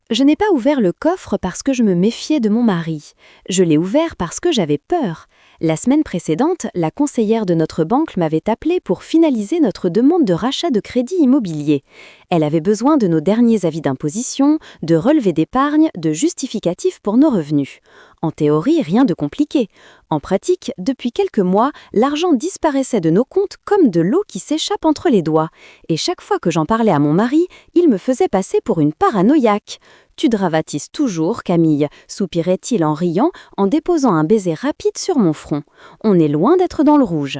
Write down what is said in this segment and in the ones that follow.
Je n'ai pas ouvert le coffre parce que je me méfiais de mon mari. Je l'ai ouvert parce que j'avais peur. La semaine précédente, la conseillère de notre banque m'avait appelé pour finaliser notre demande de rachat de crédit immobilier. Elle avait besoin de nos derniers avis d'imposition, de relevés d'épargne, de justificatifs pour nos revenus. En théorie, rien de compliqué. En pratique, depuis quelques mois, l'argent disparaissait de nos comptes comme de l'eau qui s'échappe entre les doigts. Et chaque fois que j'en parlais à mon mari, il me faisait passer pour une paranoïaque. Tu dramatis toujours, Camille, soupirait-il en riant, en déposant un baiser rapide sur mon front. On est loin d'être dans le rouge.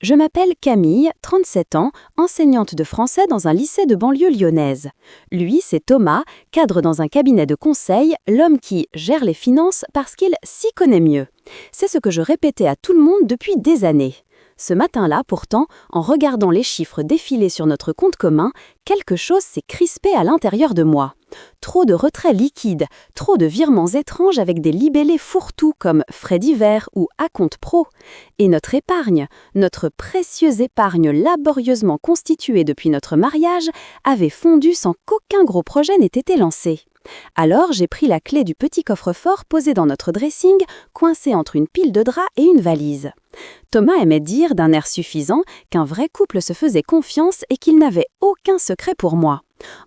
Je m'appelle Camille, 37 ans, enseignante de français dans un lycée de banlieue lyonnaise. Lui, c'est Thomas, cadre dans un cabinet de conseil, l'homme qui gère les finances parce qu'il s'y connaît mieux. C'est ce que je répétais à tout le monde depuis des années. Ce matin-là, pourtant, en regardant les chiffres défiler sur notre compte commun, quelque chose s'est crispé à l'intérieur de moi. Trop de retraits liquides, trop de virements étranges avec des libellés fourre-tout comme frais divers ou acompte pro. Et notre épargne, notre précieuse épargne laborieusement constituée depuis notre mariage, avait fondu sans qu'aucun gros projet n'ait été lancé. Alors j'ai pris la clé du petit coffre-fort posé dans notre dressing, coincé entre une pile de draps et une valise. Thomas aimait dire d'un air suffisant qu'un vrai couple se faisait confiance et qu'il n'avait aucun secret pour moi.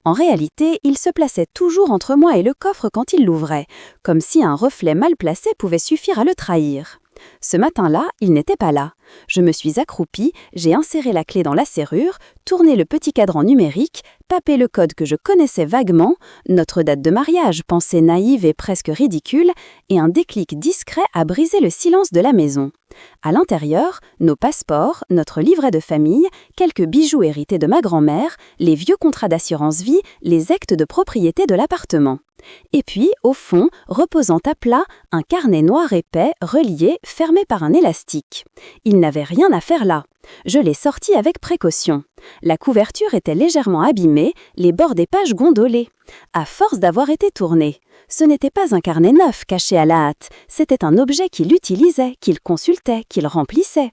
En réalité, il se plaçait toujours entre moi et le coffre quand il l'ouvrait, comme si un reflet mal placé pouvait suffire à le trahir. Ce matin-là, il n'était pas là. Je me suis accroupie, j'ai inséré la clé dans la serrure, tourné le petit cadran numérique, tapé le code que je connaissais vaguement, notre date de mariage, pensée naïve et presque ridicule, et un déclic discret a brisé le silence de la maison. À l'intérieur, nos passeports, notre livret de famille, quelques bijoux hérités de ma grand-mère, les vieux contrats d'assurance vie, les actes de propriété de l'appartement. Et puis, au fond, reposant à plat, un carnet noir épais, relié, fermé par un élastique. Il n'avait rien à faire là. Je l'ai sorti avec précaution. La couverture était légèrement abîmée, les bords des pages gondolés. À force d'avoir été tourné. Ce n'était pas un carnet neuf caché à la hâte, c'était un objet qu'il utilisait, qu'il consultait, qu'il remplissait.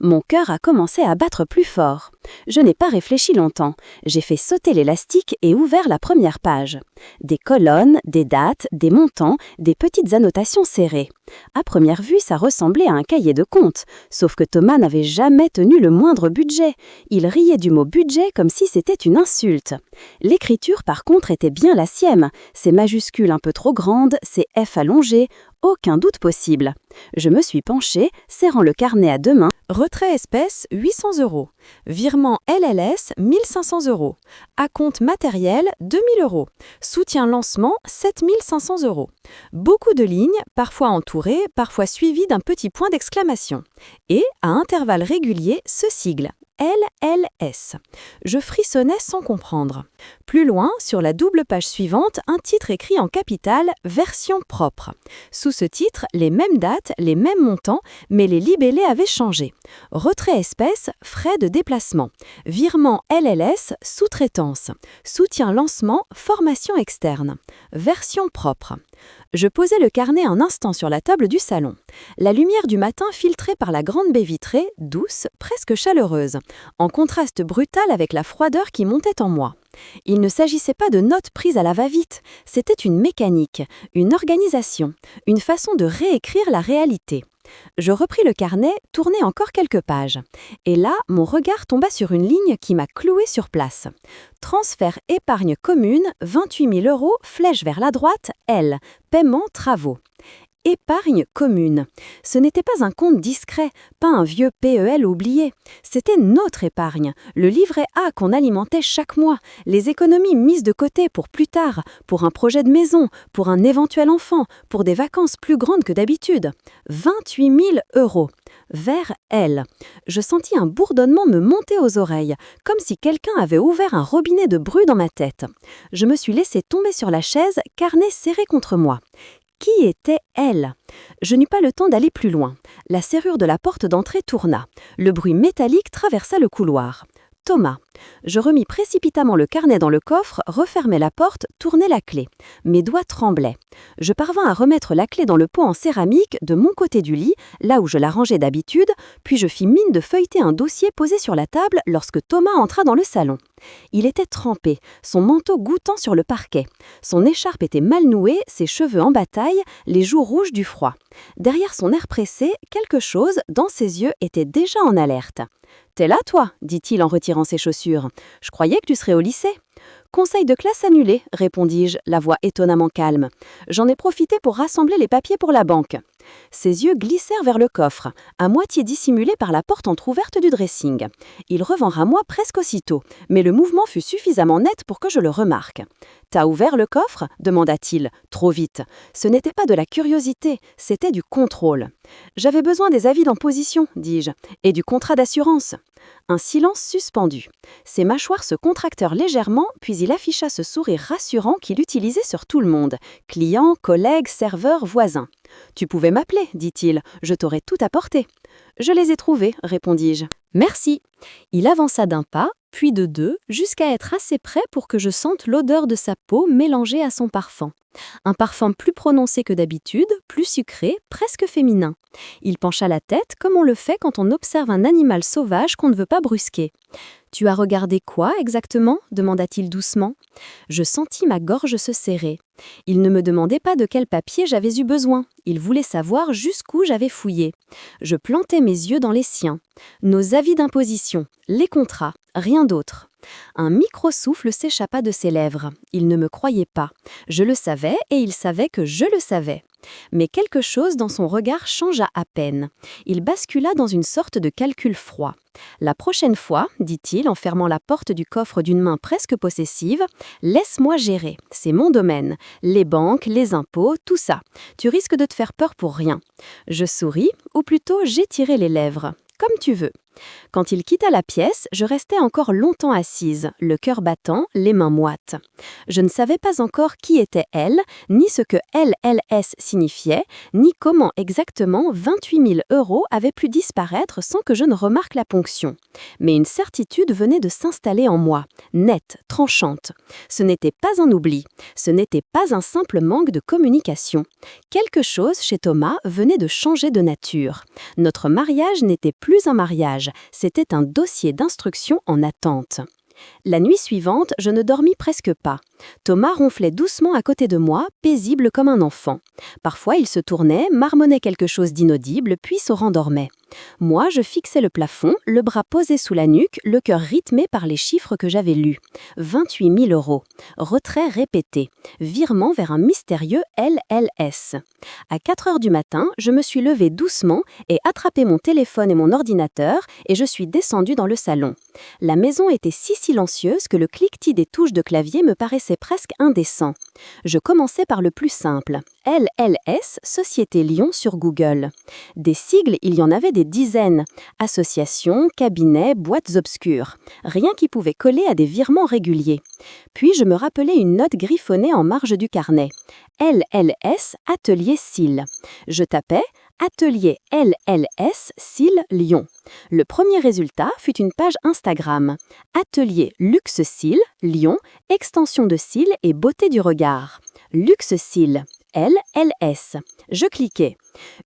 Mon cœur a commencé à battre plus fort. Je n'ai pas réfléchi longtemps. J'ai fait sauter l'élastique et ouvert la première page. Des colonnes, des dates, des montants, des petites annotations serrées. À première vue, ça ressemblait à un cahier de comptes, sauf que Thomas n'avait jamais tenu le moindre budget. Il riait du mot budget comme si c'était une insulte. L'écriture, par contre, était bien la sienne. Ces majuscules un peu trop grandes, ces F allongés, aucun doute possible. Je me suis penchée, serrant le carnet à deux mains. Retrait espèce 800 €. Virement LLS 1500 €. Acompte matériel 2000 €. Soutien lancement 7500 €. Beaucoup de lignes, parfois entourées, parfois suivies d'un petit point d'exclamation. Et, à intervalles réguliers, ce sigle. LLS. Je frissonnais sans comprendre. Plus loin, sur la double page suivante, un titre écrit en capitale « Version propre ». Sous ce titre, les mêmes dates, les mêmes montants, mais les libellés avaient changé. Retrait espèce, frais de déplacement. Virement LLS, sous-traitance. Soutien lancement, formation externe. Version propre. Je posai le carnet un instant sur la table du salon. La lumière du matin filtrée par la grande baie vitrée, douce, presque chaleureuse, en contraste brutal avec la froideur qui montait en moi. Il ne s'agissait pas de notes prises à la va-vite, c'était une mécanique, une organisation, une façon de réécrire la réalité. Je repris le carnet, tournai encore quelques pages. Et là, mon regard tomba sur une ligne qui m'a cloué sur place. Transfert épargne commune, 28 000 €, flèche vers la droite, L, paiement travaux. Épargne commune. Ce n'était pas un compte discret, pas un vieux PEL oublié. C'était notre épargne, le livret A qu'on alimentait chaque mois, les économies mises de côté pour plus tard, pour un projet de maison, pour un éventuel enfant, pour des vacances plus grandes que d'habitude. 28 000 €. Vers L. Je sentis un bourdonnement me monter aux oreilles, comme si quelqu'un avait ouvert un robinet de bru dans ma tête. Je me suis laissée tomber sur la chaise, carnet serré contre moi. Qui était elle? Je n'eus pas le temps d'aller plus loin. La serrure de la porte d'entrée tourna. Le bruit métallique traversa le couloir. Thomas. Je remis précipitamment le carnet dans le coffre, refermai la porte, tournai la clé. Mes doigts tremblaient. Je parvins à remettre la clé dans le pot en céramique de mon côté du lit, là où je la rangeais d'habitude, puis je fis mine de feuilleter un dossier posé sur la table lorsque Thomas entra dans le salon. Il était trempé, son manteau goûtant sur le parquet. Son écharpe était mal nouée, ses cheveux en bataille, les joues rouges du froid. Derrière son air pressé, quelque chose, dans ses yeux, était déjà en alerte. « T'es là, toi ?» dit-il en retirant ses chaussures. « Je croyais que tu serais au lycée. » « Conseil de classe annulé, » répondis-je, la voix étonnamment calme. « J'en ai profité pour rassembler les papiers pour la banque. » Ses yeux glissèrent vers le coffre, à moitié dissimulé par la porte entr'ouverte du dressing. Il revinrent à moi presque aussitôt, mais le mouvement fut suffisamment net pour que je le remarque. « T'as ouvert le coffre ?» demanda-t-il, trop vite. Ce n'était pas de la curiosité, c'était du contrôle. « J'avais besoin des avis d'imposition, dis-je, et du contrat d'assurance. » Un silence suspendu. Ses mâchoires se contractèrent légèrement, puis il afficha ce sourire rassurant qu'il utilisait sur tout le monde, clients, collègues, serveurs, voisins. « Tu pouvais m'appeler, dit-il, je t'aurais tout apporté. »« Je les ai trouvés, répondis-je. »« Merci. » Il avança d'un pas, puis de deux, jusqu'à être assez près pour que je sente l'odeur de sa peau mélangée à son parfum. Un parfum plus prononcé que d'habitude, plus sucré, presque féminin. Il pencha la tête comme on le fait quand on observe un animal sauvage qu'on ne veut pas brusquer. « Tu as regardé quoi exactement ?» demanda-t-il doucement. Je sentis ma gorge se serrer. Il ne me demandait pas de quel papier j'avais eu besoin. Il voulait savoir jusqu'où j'avais fouillé. Je plantai mes yeux dans les siens. Nos avis d'imposition, les contrats, rien d'autre. Un micro-souffle s'échappa de ses lèvres. Il ne me croyait pas. Je le savais et il savait que je le savais. Mais quelque chose dans son regard changea à peine. Il bascula dans une sorte de calcul froid. « La prochaine fois, dit-il en fermant la porte du coffre d'une main presque possessive, laisse-moi gérer, c'est mon domaine. Les banques, les impôts, tout ça. Tu risques de te faire peur pour rien. » Je souris, ou plutôt j'étirai les lèvres. « Comme tu veux. » Quand il quitta la pièce, je restais encore longtemps assise, le cœur battant, les mains moites. Je ne savais pas encore qui était elle, ni ce que LLS signifiait, ni comment exactement 28 000 € avaient pu disparaître sans que je ne remarque la ponction. Mais une certitude venait de s'installer en moi, nette, tranchante. Ce n'était pas un oubli, ce n'était pas un simple manque de communication. Quelque chose chez Thomas venait de changer de nature. Notre mariage n'était plus un mariage. C'était un dossier d'instruction en attente. La nuit suivante, je ne dormis presque pas. Thomas ronflait doucement à côté de moi, paisible comme un enfant. Parfois, il se tournait, marmonnait quelque chose d'inaudible, puis se rendormait. Moi, je fixais le plafond, le bras posé sous la nuque, le cœur rythmé par les chiffres que j'avais lus. 28 000 €. Retrait répété. Virement vers un mystérieux LLS. À 4 heures du matin, je me suis levée doucement et attrapé mon téléphone et mon ordinateur et je suis descendue dans le salon. La maison était si silencieuse que le cliquetis des touches de clavier me paraissait presque indécent. Je commençais par le plus simple. LLS, Société Lyon sur Google. Des sigles, il y en avait des dizaines. Associations, cabinets, boîtes obscures. Rien qui pouvait coller à des virements réguliers. Puis je me rappelais une note griffonnée en marge du carnet. LLS, Atelier Cils. Je tapais Atelier LLS Cils Lyon. Le premier résultat fut une page Instagram. Atelier Luxe Cils Lyon, extension de cils et beauté du regard. Luxe Cils. LLS. Je cliquais.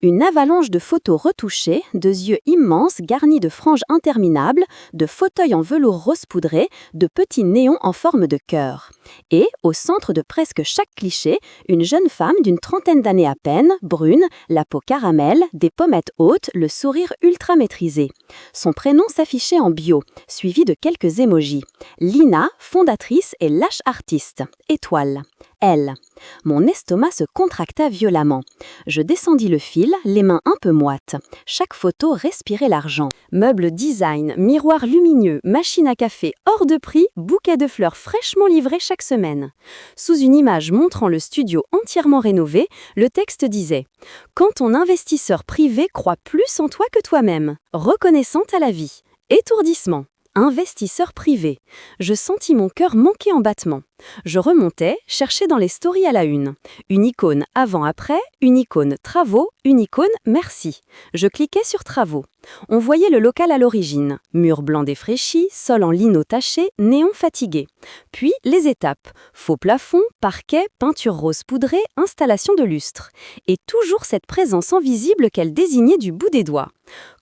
Une avalanche de photos retouchées, de yeux immenses garnis de franges interminables, de fauteuils en velours rose poudré, de petits néons en forme de cœur. Et, au centre de presque chaque cliché, une jeune femme d'une trentaine d'années à peine, brune, la peau caramel, des pommettes hautes, le sourire ultra maîtrisé. Son prénom s'affichait en bio, suivi de quelques émojis. Lina, fondatrice et lâche artiste. Étoile. Elle. Mon estomac se contracta violemment. Je descendis le fil, les mains un peu moites. Chaque photo respirait l'argent. Meubles design, miroirs lumineux, machine à café hors de prix, bouquets de fleurs fraîchement livrés chaque semaine. Sous une image montrant le studio entièrement rénové, le texte disait « Quand ton investisseur privé croit plus en toi que toi-même, reconnaissante à la vie. Étourdissement. » Investisseur privé. Je sentis mon cœur manquer en battements. Je remontais, cherchais dans les stories à la une. Une icône avant-après, une icône travaux, une icône merci. Je cliquais sur travaux. On voyait le local à l'origine. Mur blanc défraîchi, sol en lino taché, néon fatigué. Puis les étapes. Faux plafond, parquet, peinture rose poudrée, installation de lustre. Et toujours cette présence invisible qu'elle désignait du bout des doigts.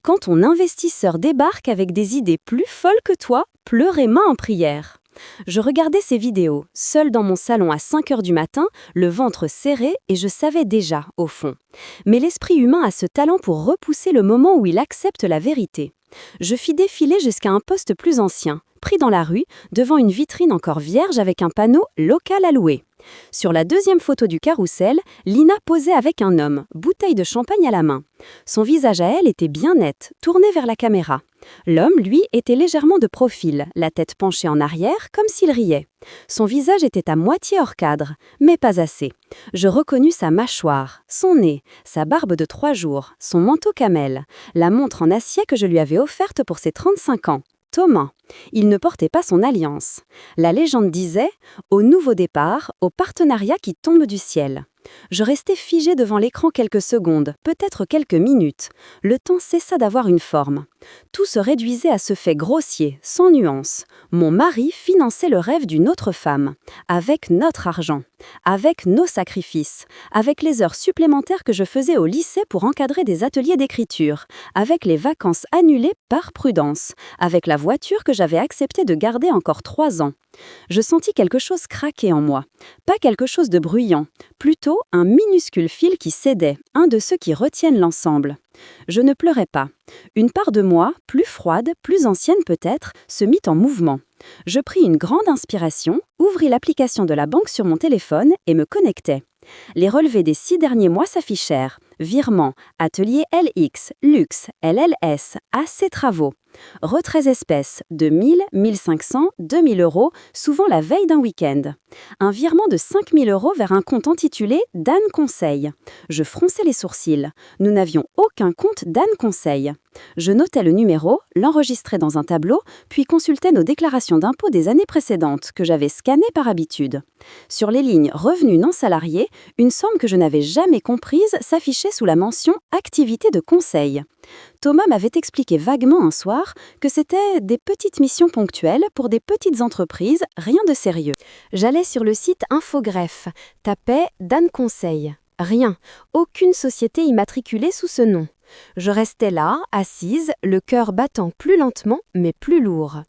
Quand ton investisseur débarque avec des idées plus folles que toi, pleurez main en prière. Je regardais ces vidéos, seule dans mon salon à 5 heures du matin, le ventre serré et je savais déjà, au fond. Mais l'esprit humain a ce talent pour repousser le moment où il accepte la vérité. Je fis défiler jusqu'à un poste plus ancien, pris dans la rue, devant une vitrine encore vierge avec un panneau « Local à louer ». Sur la deuxième photo du carrousel, Lina posait avec un homme, bouteille de champagne à la main. Son visage à elle était bien net, tourné vers la caméra. L'homme, lui, était légèrement de profil, la tête penchée en arrière, comme s'il riait. Son visage était à moitié hors cadre, mais pas assez. Je reconnus sa mâchoire, son nez, sa barbe de 3 jours, son manteau camel, la montre en acier que je lui avais offerte pour ses 35 ans. Thomas. Il ne portait pas son alliance. La légende disait « Au nouveau départ, au partenariat qui tombe du ciel ». Je restais figée devant l'écran quelques secondes, peut-être quelques minutes. Le temps cessa d'avoir une forme. Tout se réduisait à ce fait grossier, sans nuance. Mon mari finançait le rêve d'une autre femme, avec notre argent, avec nos sacrifices, avec les heures supplémentaires que je faisais au lycée pour encadrer des ateliers d'écriture, avec les vacances annulées par prudence, avec la voiture que j'avais accepté de garder encore 3 ans. Je sentis quelque chose craquer en moi. Pas quelque chose de bruyant, plutôt un minuscule fil qui cédait, un de ceux qui retiennent l'ensemble. Je ne pleurais pas. Une part de moi, plus froide, plus ancienne peut-être, se mit en mouvement. Je pris une grande inspiration, ouvris l'application de la banque sur mon téléphone et me connectai. Les relevés des 6 derniers mois s'affichèrent. Virement, atelier LX, luxe, LLS, AC travaux. Retraits espèces, de 1000, 1500, 2000 euros, souvent la veille d'un week-end. Un virement de 5000 euros vers un compte intitulé Dan Conseil. Je fronçais les sourcils. Nous n'avions aucun compte Dan Conseil. Je notais le numéro, l'enregistrais dans un tableau, puis consultais nos déclarations d'impôts des années précédentes que j'avais scannées par habitude. Sur les lignes revenus non salariés, une somme que je n'avais jamais comprise s'affichait sous la mention activité de conseil. Thomas m'avait expliqué vaguement un soir que c'était des petites missions ponctuelles pour des petites entreprises, rien de sérieux. J'allais sur le site Infogreffe, tapais Dan Conseil. Rien, aucune société immatriculée sous ce nom. Je restais là, assise, le cœur battant plus lentement mais plus lourd.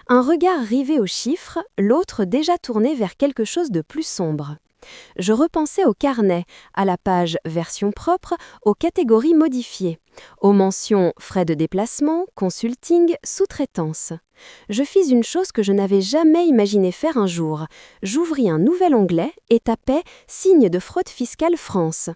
Un regard rivé aux chiffres, l'autre déjà tourné vers quelque chose de plus sombre. Je repensais au carnet, à la page version propre, aux catégories modifiées, aux mentions frais de déplacement, consulting, sous-traitance. Je fis une chose que je n'avais jamais imaginé faire un jour. J'ouvris un nouvel onglet et tapais « Signe de fraude fiscale France ».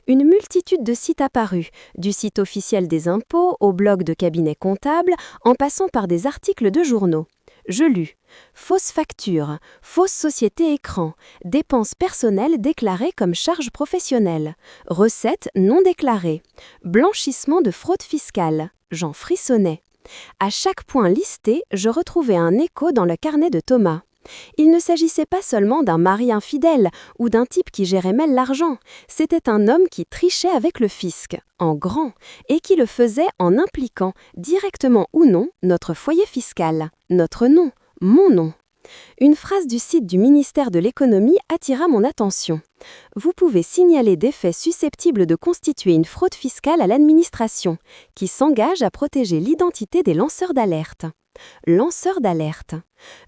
Une multitude de sites apparus, du site officiel des impôts au blog de cabinet comptable, en passant par des articles de journaux. Je lus « Fausse facture, fausse société écran, dépenses personnelles déclarées comme charges professionnelles, recettes non déclarées, blanchissement de fraude fiscale ». J'en frissonnais. À chaque point listé, je retrouvais un écho dans le carnet de Thomas. Il ne s'agissait pas seulement d'un mari infidèle ou d'un type qui gérait mal l'argent, c'était un homme qui trichait avec le fisc, en grand, et qui le faisait en impliquant, directement ou non, notre foyer fiscal, notre nom, mon nom. Une phrase du site du ministère de l'économie attira mon attention. Vous pouvez signaler des faits susceptibles de constituer une fraude fiscale à l'administration, qui s'engage à protéger l'identité des lanceurs d'alerte. Lanceur d'alerte.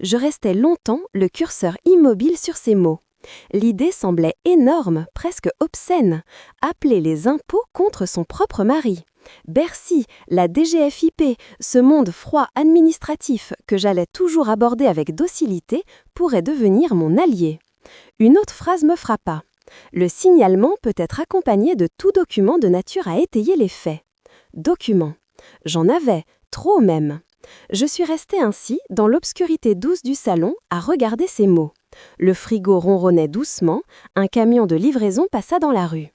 Je restais longtemps le curseur immobile sur ces mots. L'idée semblait énorme, presque obscène. Appeler les impôts contre son propre mari. Bercy, la DGFiP, ce monde froid administratif que j'allais toujours aborder avec docilité, pourrait devenir mon allié. Une autre phrase me frappa. Le signalement peut être accompagné de tout document de nature à étayer les faits. Document. J'en avais, trop même. Je suis restée ainsi, dans l'obscurité douce du salon, à regarder ces mots. Le frigo ronronnait doucement, un camion de livraison passa dans la rue.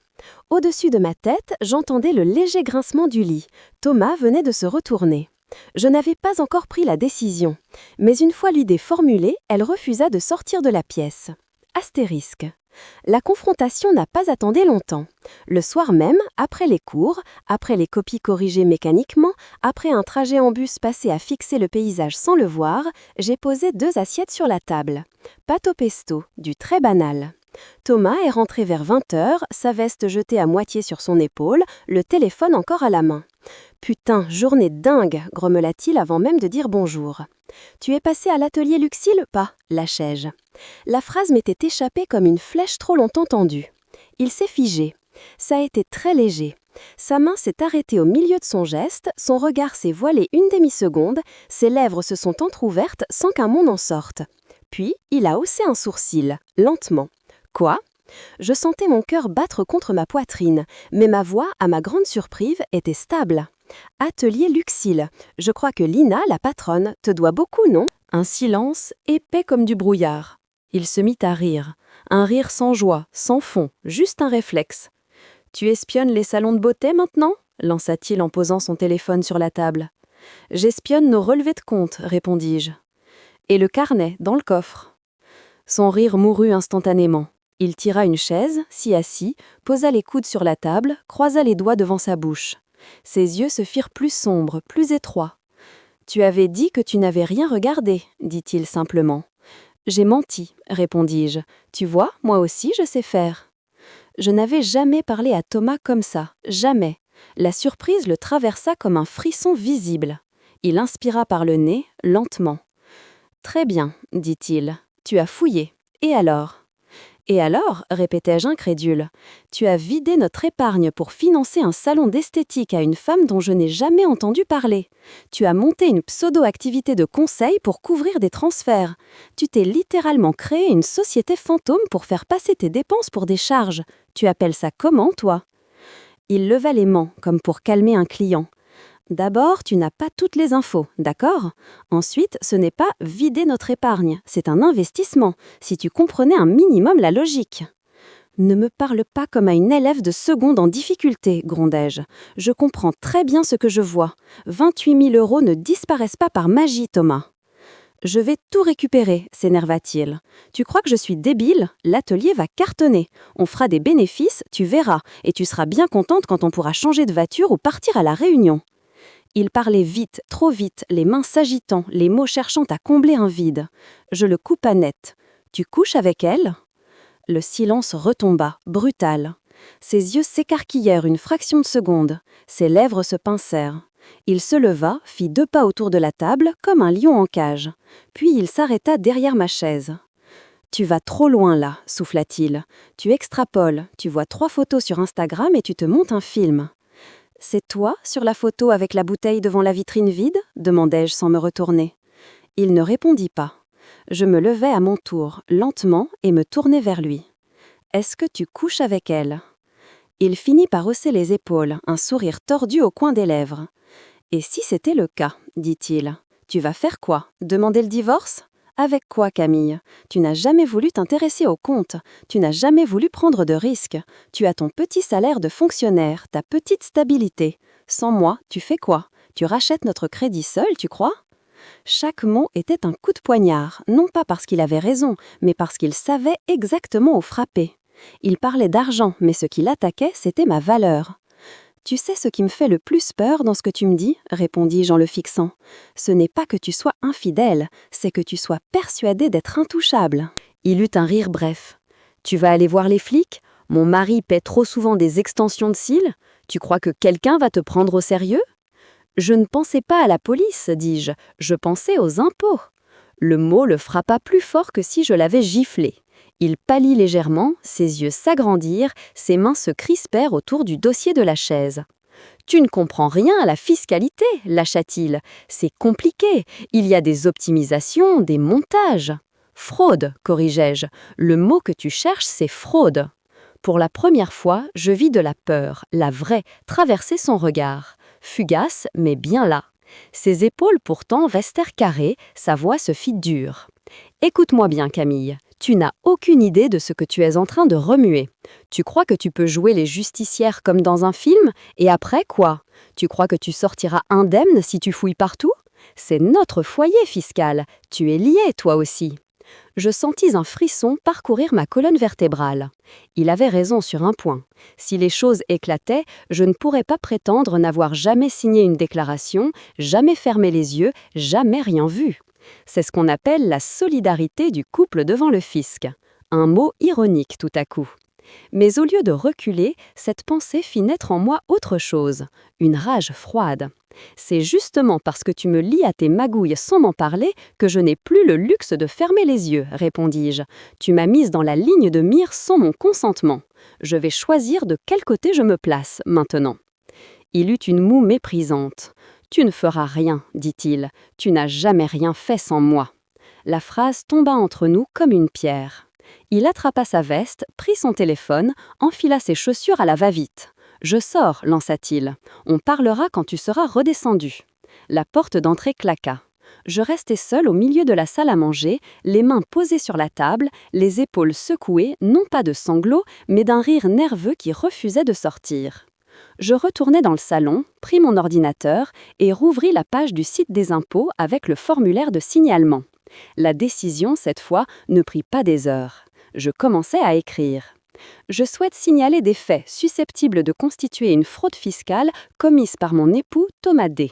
Au-dessus de ma tête, j'entendais le léger grincement du lit. Thomas venait de se retourner. Je n'avais pas encore pris la décision, mais une fois l'idée formulée, elle refusa de sortir de la pièce. Astérisque. La confrontation n'a pas attendu longtemps. Le soir même, après les cours, après les copies corrigées mécaniquement, après un trajet en bus passé à fixer le paysage sans le voir, j'ai posé 2 assiettes sur la table. Pâte au pesto, du très banal. Thomas est rentré vers 20h, sa veste jetée à moitié sur son épaule, le téléphone encore à la main. « Putain, journée dingue !» grommela-t-il avant même de dire bonjour. « Tu es passé à l'atelier Luxil, pas ?» lâchai-je. La phrase m'était échappée comme une flèche trop longtemps tendue. Il s'est figé. Ça a été très léger. Sa main s'est arrêtée au milieu de son geste, son regard s'est voilé une demi-seconde, ses lèvres se sont entr'ouvertes sans qu'un mot n'en sorte. Puis, il a haussé un sourcil, lentement. « Quoi ?» Je sentais mon cœur battre contre ma poitrine, mais ma voix, à ma grande surprise, était stable. « Atelier Luxil. Je crois que Lina, la patronne, te doit beaucoup, non ?» Un silence épais comme du brouillard. Il se mit à rire. Un rire sans joie, sans fond, juste un réflexe. « Tu espionnes les salons de beauté maintenant ?» lança-t-il en posant son téléphone sur la table. « J'espionne nos relevés de compte, répondis-je. Et le carnet, dans le coffre. » Son rire mourut instantanément. Il tira une chaise, s'y assit, posa les coudes sur la table, croisa les doigts devant sa bouche. Ses yeux se firent plus sombres, plus étroits. « Tu avais dit que tu n'avais rien regardé, » dit-il simplement. « J'ai menti, répondis-je. Tu vois, moi aussi je sais faire. » Je n'avais jamais parlé à Thomas comme ça, jamais. La surprise le traversa comme un frisson visible. Il inspira par le nez, lentement. « Très bien, dit-il. Tu as fouillé. Et alors ?» « Et alors, répétai-je incrédule, tu as vidé notre épargne pour financer un salon d'esthétique à une femme dont je n'ai jamais entendu parler. Tu as monté une pseudo-activité de conseil pour couvrir des transferts. Tu t'es littéralement créé une société fantôme pour faire passer tes dépenses pour des charges. Tu appelles ça comment, toi ?» Il leva les mains, comme pour calmer un client. D'abord, tu n'as pas toutes les infos, d'accord ? Ensuite, ce n'est pas vider notre épargne, c'est un investissement, si tu comprenais un minimum la logique. Ne me parle pas comme à une élève de seconde en difficulté, grondai-je. Je comprends très bien ce que je vois. 28 000 € ne disparaissent pas par magie, Thomas. Je vais tout récupérer, s'énerva-t-il. Tu crois que je suis débile ? L'atelier va cartonner. On fera des bénéfices, tu verras, et tu seras bien contente quand on pourra changer de voiture ou partir à la Réunion. Il parlait vite, trop vite, les mains s'agitant, les mots cherchant à combler un vide. Je le coupa net. « Tu couches avec elle ?» Le silence retomba, brutal. Ses yeux s'écarquillèrent une fraction de seconde. Ses lèvres se pincèrent. Il se leva, fit 2 pas autour de la table, comme un lion en cage. Puis il s'arrêta derrière ma chaise. « Tu vas trop loin là, souffla-t-il. Tu extrapoles, tu vois 3 photos sur Instagram et tu te montes un film. » « C'est toi, sur la photo avec la bouteille devant la vitrine vide ?» demandai-je sans me retourner. Il ne répondit pas. Je me levai à mon tour, lentement, et me tournai vers lui. « Est-ce que tu couches avec elle ?» Il finit par hausser les épaules, un sourire tordu au coin des lèvres. « Et si c'était le cas ?» dit-il. « Tu vas faire quoi ? Demander le divorce ? Avec quoi, Camille ? Tu n'as jamais voulu t'intéresser au compte. Tu n'as jamais voulu prendre de risques. Tu as ton petit salaire de fonctionnaire, ta petite stabilité. Sans moi, tu fais quoi ? Tu rachètes notre crédit seul, tu crois ? » Chaque mot était un coup de poignard, non pas parce qu'il avait raison, mais parce qu'il savait exactement où frapper. Il parlait d'argent, mais ce qui l'attaquait, c'était ma valeur. « Tu sais ce qui me fait le plus peur dans ce que tu me dis ?» répondis-je en le fixant. « Ce n'est pas que tu sois infidèle, c'est que tu sois persuadé d'être intouchable. » Il eut un rire bref. « Tu vas aller voir les flics ? Mon mari paie trop souvent des extensions de cils ? Tu crois que quelqu'un va te prendre au sérieux ? » Je ne pensais pas à la police, dis-je, je pensais aux impôts. Le mot le frappa plus fort que si je l'avais giflé. Il pâlit légèrement, ses yeux s'agrandirent, ses mains se crispèrent autour du dossier de la chaise. « Tu ne comprends rien à la fiscalité, lâcha-t-il. C'est compliqué, il y a des optimisations, des montages. »« Fraude, corrigeai-je. Le mot que tu cherches, c'est fraude. » Pour la première fois, je vis de la peur, la vraie, traverser son regard. Fugace, mais bien là. Ses épaules pourtant restèrent carrées, sa voix se fit dure. « Écoute-moi bien, Camille. Tu n'as aucune idée de ce que tu es en train de remuer. Tu crois que tu peux jouer les justicières comme dans un film, et après quoi? Tu crois que tu sortiras indemne si tu fouilles partout? C'est notre foyer fiscal. Tu es lié, toi aussi. Je sentis un frisson parcourir ma colonne vertébrale. Il avait raison sur un point. Si les choses éclataient, je ne pourrais pas prétendre n'avoir jamais signé une déclaration, jamais fermé les yeux, jamais rien vu. C'est ce qu'on appelle la solidarité du couple devant le fisc. Un mot ironique tout à coup. Mais au lieu de reculer, cette pensée fit naître en moi autre chose, une rage froide. C'est justement parce que tu me lies à tes magouilles sans m'en parler que je n'ai plus le luxe de fermer les yeux, répondis-je. Tu m'as mise dans la ligne de mire sans mon consentement. Je vais choisir de quel côté je me place, maintenant. Il eut une moue méprisante. Tu ne feras rien, dit-il. Tu n'as jamais rien fait sans moi. La phrase tomba entre nous comme une pierre. Il attrapa sa veste, prit son téléphone, enfila ses chaussures à la va-vite. « Je sors », lança-t-il. « On parlera quand tu seras redescendu. » La porte d'entrée claqua. Je restai seule au milieu de la salle à manger, les mains posées sur la table, les épaules secouées, non pas de sanglots, mais d'un rire nerveux qui refusait de sortir. Je retournai dans le salon, pris mon ordinateur et rouvris la page du site des impôts avec le formulaire de signalement. La décision, cette fois, ne prit pas des heures. Je commençai à écrire. Je souhaite signaler des faits susceptibles de constituer une fraude fiscale commise par mon époux Thomas D.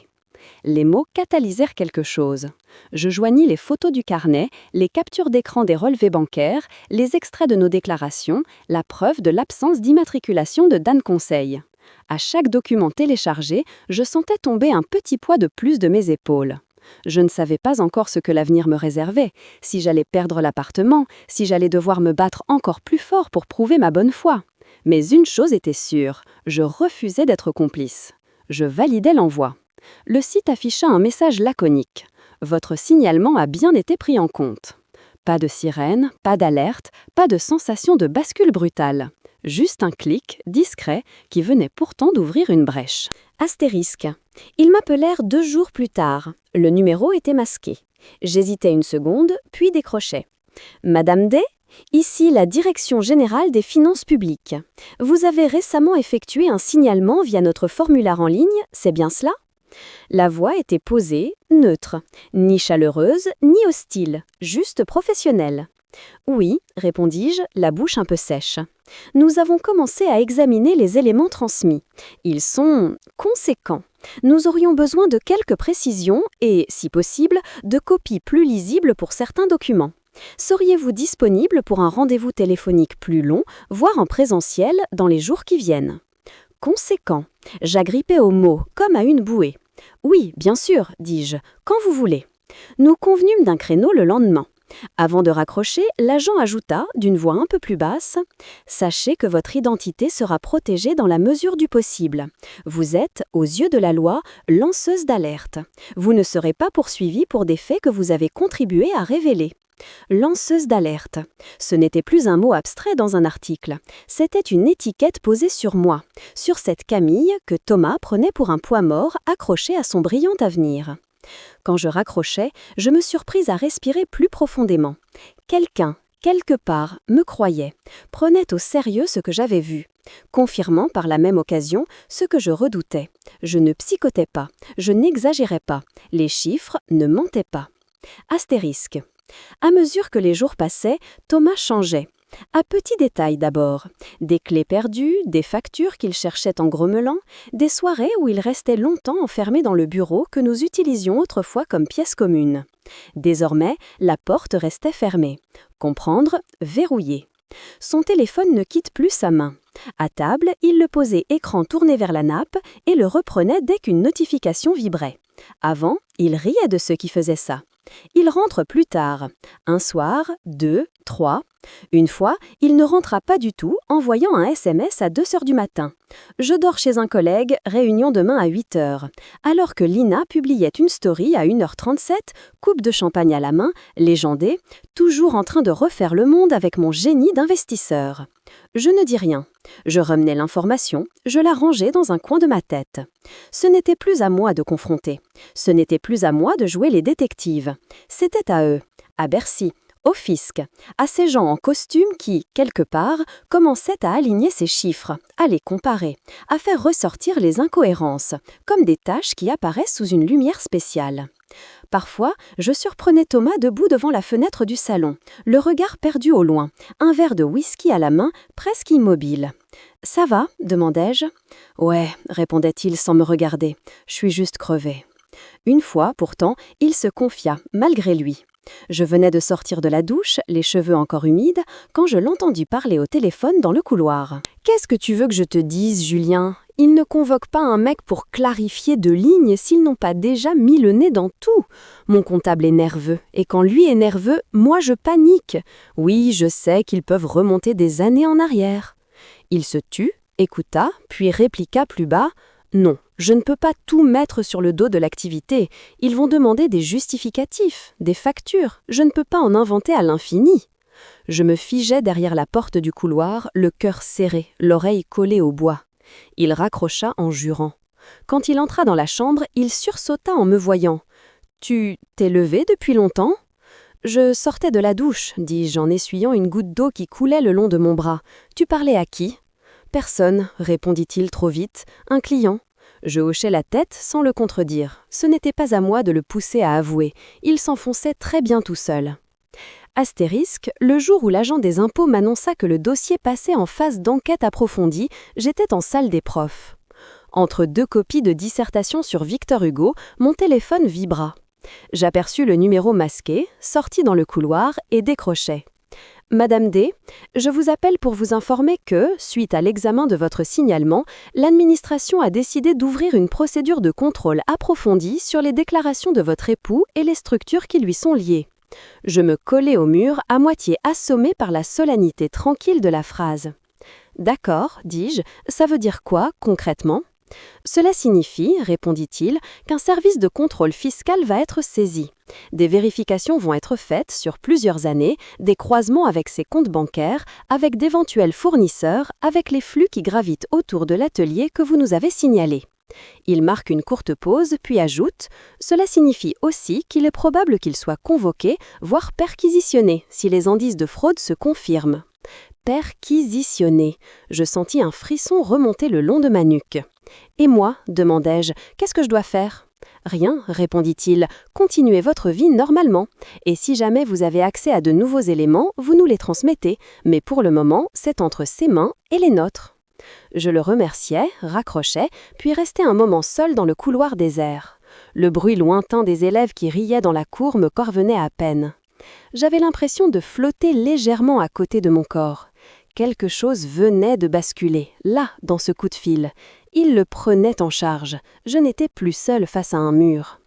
Les mots catalysèrent quelque chose. Je joignis les photos du carnet, les captures d'écran des relevés bancaires, les extraits de nos déclarations, la preuve de l'absence d'immatriculation de Dan Conseil. À chaque document téléchargé, je sentais tomber un petit poids de plus de mes épaules. Je ne savais pas encore ce que l'avenir me réservait, si j'allais perdre l'appartement, si j'allais devoir me battre encore plus fort pour prouver ma bonne foi. Mais une chose était sûre, je refusais d'être complice. Je validai l'envoi. Le site afficha un message laconique. « Votre signalement a bien été pris en compte. » Pas de sirène, pas d'alerte, pas de sensation de bascule brutale. Juste un clic, discret, qui venait pourtant d'ouvrir une brèche. Astérisque. Ils m'appelèrent 2 jours plus tard. Le numéro était masqué. J'hésitai une seconde, puis décrochai. « Madame Day, ici la Direction générale des finances publiques. Vous avez récemment effectué un signalement via notre formulaire en ligne, c'est bien cela ?» La voix était posée, neutre, ni chaleureuse, ni hostile, juste professionnelle. « Oui, répondis-je, la bouche un peu sèche. Nous avons commencé à examiner les éléments transmis. Ils sont conséquents. Nous aurions besoin de quelques précisions et, si possible, de copies plus lisibles pour certains documents. Seriez-vous disponible pour un rendez-vous téléphonique plus long, voire en présentiel, dans les jours qui viennent ?» Conséquent. J'agrippais au mot, comme à une bouée. « Oui, bien sûr, dis-je, quand vous voulez. » Nous convenûmes d'un créneau le lendemain. Avant de raccrocher, l'agent ajouta, d'une voix un peu plus basse, « Sachez que votre identité sera protégée dans la mesure du possible. Vous êtes, aux yeux de la loi, lanceuse d'alerte. Vous ne serez pas poursuivi pour des faits que vous avez contribué à révéler. » Lanceuse d'alerte. Ce n'était plus un mot abstrait dans un article. C'était une étiquette posée sur moi, sur cette Camille que Thomas prenait pour un poids mort accroché à son brillant avenir. Quand je raccrochais, je me surpris à respirer plus profondément. Quelqu'un, quelque part, me croyait, prenait au sérieux ce que j'avais vu, confirmant par la même occasion ce que je redoutais. Je ne psychotais pas, je n'exagérais pas, les chiffres ne mentaient pas. Astérisque. À mesure que les jours passaient, Thomas changeait. À petits détails d'abord, des clés perdues, des factures qu'il cherchait en grommelant, des soirées où il restait longtemps enfermé dans le bureau que nous utilisions autrefois comme pièce commune. Désormais, la porte restait fermée. Comprendre, verrouiller. Son téléphone ne quitte plus sa main. À table, il le posait écran tourné vers la nappe et le reprenait dès qu'une notification vibrait. Avant, il riait de ceux qui faisaient ça. Il rentre plus tard. Un soir, 2, 3. Une fois, il ne rentra pas du tout, envoyant un SMS à 2h du matin. « Je dors chez un collègue, réunion demain à 8h. » Alors que Lina publiait une story à 1h37, coupe de champagne à la main, légendée, toujours en train de refaire le monde avec mon génie d'investisseur. Je ne dis rien. Je ramenais l'information, je la rangeais dans un coin de ma tête. Ce n'était plus à moi de confronter. Ce n'était plus à moi de jouer les détectives. C'était à eux, à Bercy, au fisc, à ces gens en costume qui, quelque part, commençaient à aligner ces chiffres, à les comparer, à faire ressortir les incohérences, comme des taches qui apparaissent sous une lumière spéciale. Parfois, je surprenais Thomas debout devant la fenêtre du salon, le regard perdu au loin, un verre de whisky à la main, presque immobile. « Ça va ?» demandai-je. « Ouais », répondait-il sans me regarder, « je suis juste crevé. » Une fois, pourtant, il se confia, malgré lui. Je venais de sortir de la douche, les cheveux encore humides, quand je l'entendis parler au téléphone dans le couloir. « Qu'est-ce que tu veux que je te dise, Julien ? Ils ne convoquent pas un mec pour clarifier deux lignes s'ils n'ont pas déjà mis le nez dans tout. Mon comptable est nerveux, et quand lui est nerveux, moi je panique. Oui, je sais qu'ils peuvent remonter des années en arrière. » Il se tut, écouta, puis répliqua plus bas. « Non, je ne peux pas tout mettre sur le dos de l'activité. Ils vont demander des justificatifs, des factures. Je ne peux pas en inventer à l'infini. » Je me figeais derrière la porte du couloir, le cœur serré, l'oreille collée au bois. Il raccrocha en jurant. Quand il entra dans la chambre, il sursauta en me voyant. « Tu t'es levé depuis longtemps ?» « Je sortais de la douche, dis-je en essuyant une goutte d'eau qui coulait le long de mon bras. « Tu parlais à qui ?»« Personne, répondit-il trop vite. « Un client. » Je hochai la tête sans le contredire. Ce n'était pas à moi de le pousser à avouer. Il s'enfonçait très bien tout seul. Astérisque, le jour où l'agent des impôts m'annonça que le dossier passait en phase d'enquête approfondie, j'étais en salle des profs. Entre deux copies de dissertation sur Victor Hugo, mon téléphone vibra. J'aperçus le numéro masqué, sortis dans le couloir et décrochai. « Madame D, je vous appelle pour vous informer que, suite à l'examen de votre signalement, l'administration a décidé d'ouvrir une procédure de contrôle approfondie sur les déclarations de votre époux et les structures qui lui sont liées. » Je me collai au mur, à moitié assommé par la solennité tranquille de la phrase. « D'accord, dis-je, ça veut dire quoi, concrètement ?»« Cela signifie, répondit-il, qu'un service de contrôle fiscal va être saisi. Des vérifications vont être faites sur plusieurs années, des croisements avec ses comptes bancaires, avec d'éventuels fournisseurs, avec les flux qui gravitent autour de l'atelier que vous nous avez signalé. » Il marque une courte pause, puis ajoute « Cela signifie aussi qu'il est probable qu'il soit convoqué, voire perquisitionné, si les indices de fraude se confirment. » Perquisitionné. Je sentis un frisson remonter le long de ma nuque. « Et moi ?» demandai-je. « Qu'est-ce que je dois faire ?»« Rien, répondit-il. Continuez votre vie normalement. Et si jamais vous avez accès à de nouveaux éléments, vous nous les transmettez. Mais pour le moment, c'est entre ses mains et les nôtres. » Je le remerciai, raccrochai, puis restai un moment seul dans le couloir désert. Le bruit lointain des élèves qui riaient dans la cour me parvenait à peine. J'avais l'impression de flotter légèrement à côté de mon corps. Quelque chose venait de basculer, là, dans ce coup de fil. Il le prenait en charge. Je n'étais plus seule face à un mur.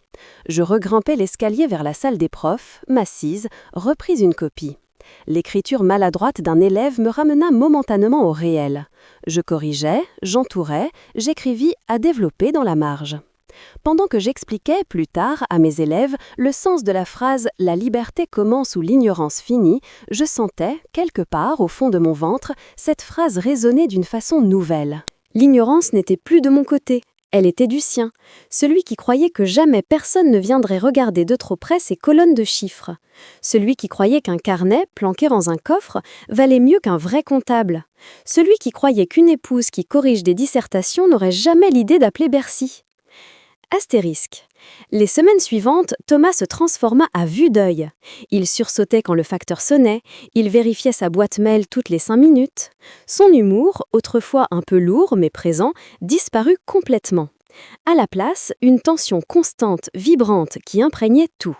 Je regrimpai l'escalier vers la salle des profs, m'assise, repris une copie. L'écriture maladroite d'un élève me ramena momentanément au réel. Je corrigeai, j'entourais, j'écrivis à développer dans la marge. Pendant que j'expliquais plus tard à mes élèves le sens de la phrase « La liberté commence où l'ignorance finit », je sentais, quelque part au fond de mon ventre, cette phrase résonner d'une façon nouvelle. L'ignorance n'était plus de mon côté. Elle était du sien, celui qui croyait que jamais personne ne viendrait regarder de trop près ces colonnes de chiffres. Celui qui croyait qu'un carnet, planqué dans un coffre, valait mieux qu'un vrai comptable. Celui qui croyait qu'une épouse qui corrige des dissertations n'aurait jamais l'idée d'appeler Bercy. Astérisque. Les semaines suivantes, Thomas se transforma à vue d'œil. Il sursautait quand le facteur sonnait, il vérifiait sa boîte mail toutes les 5 minutes. Son humour, autrefois un peu lourd mais présent, disparut complètement. À la place, une tension constante, vibrante qui imprégnait tout.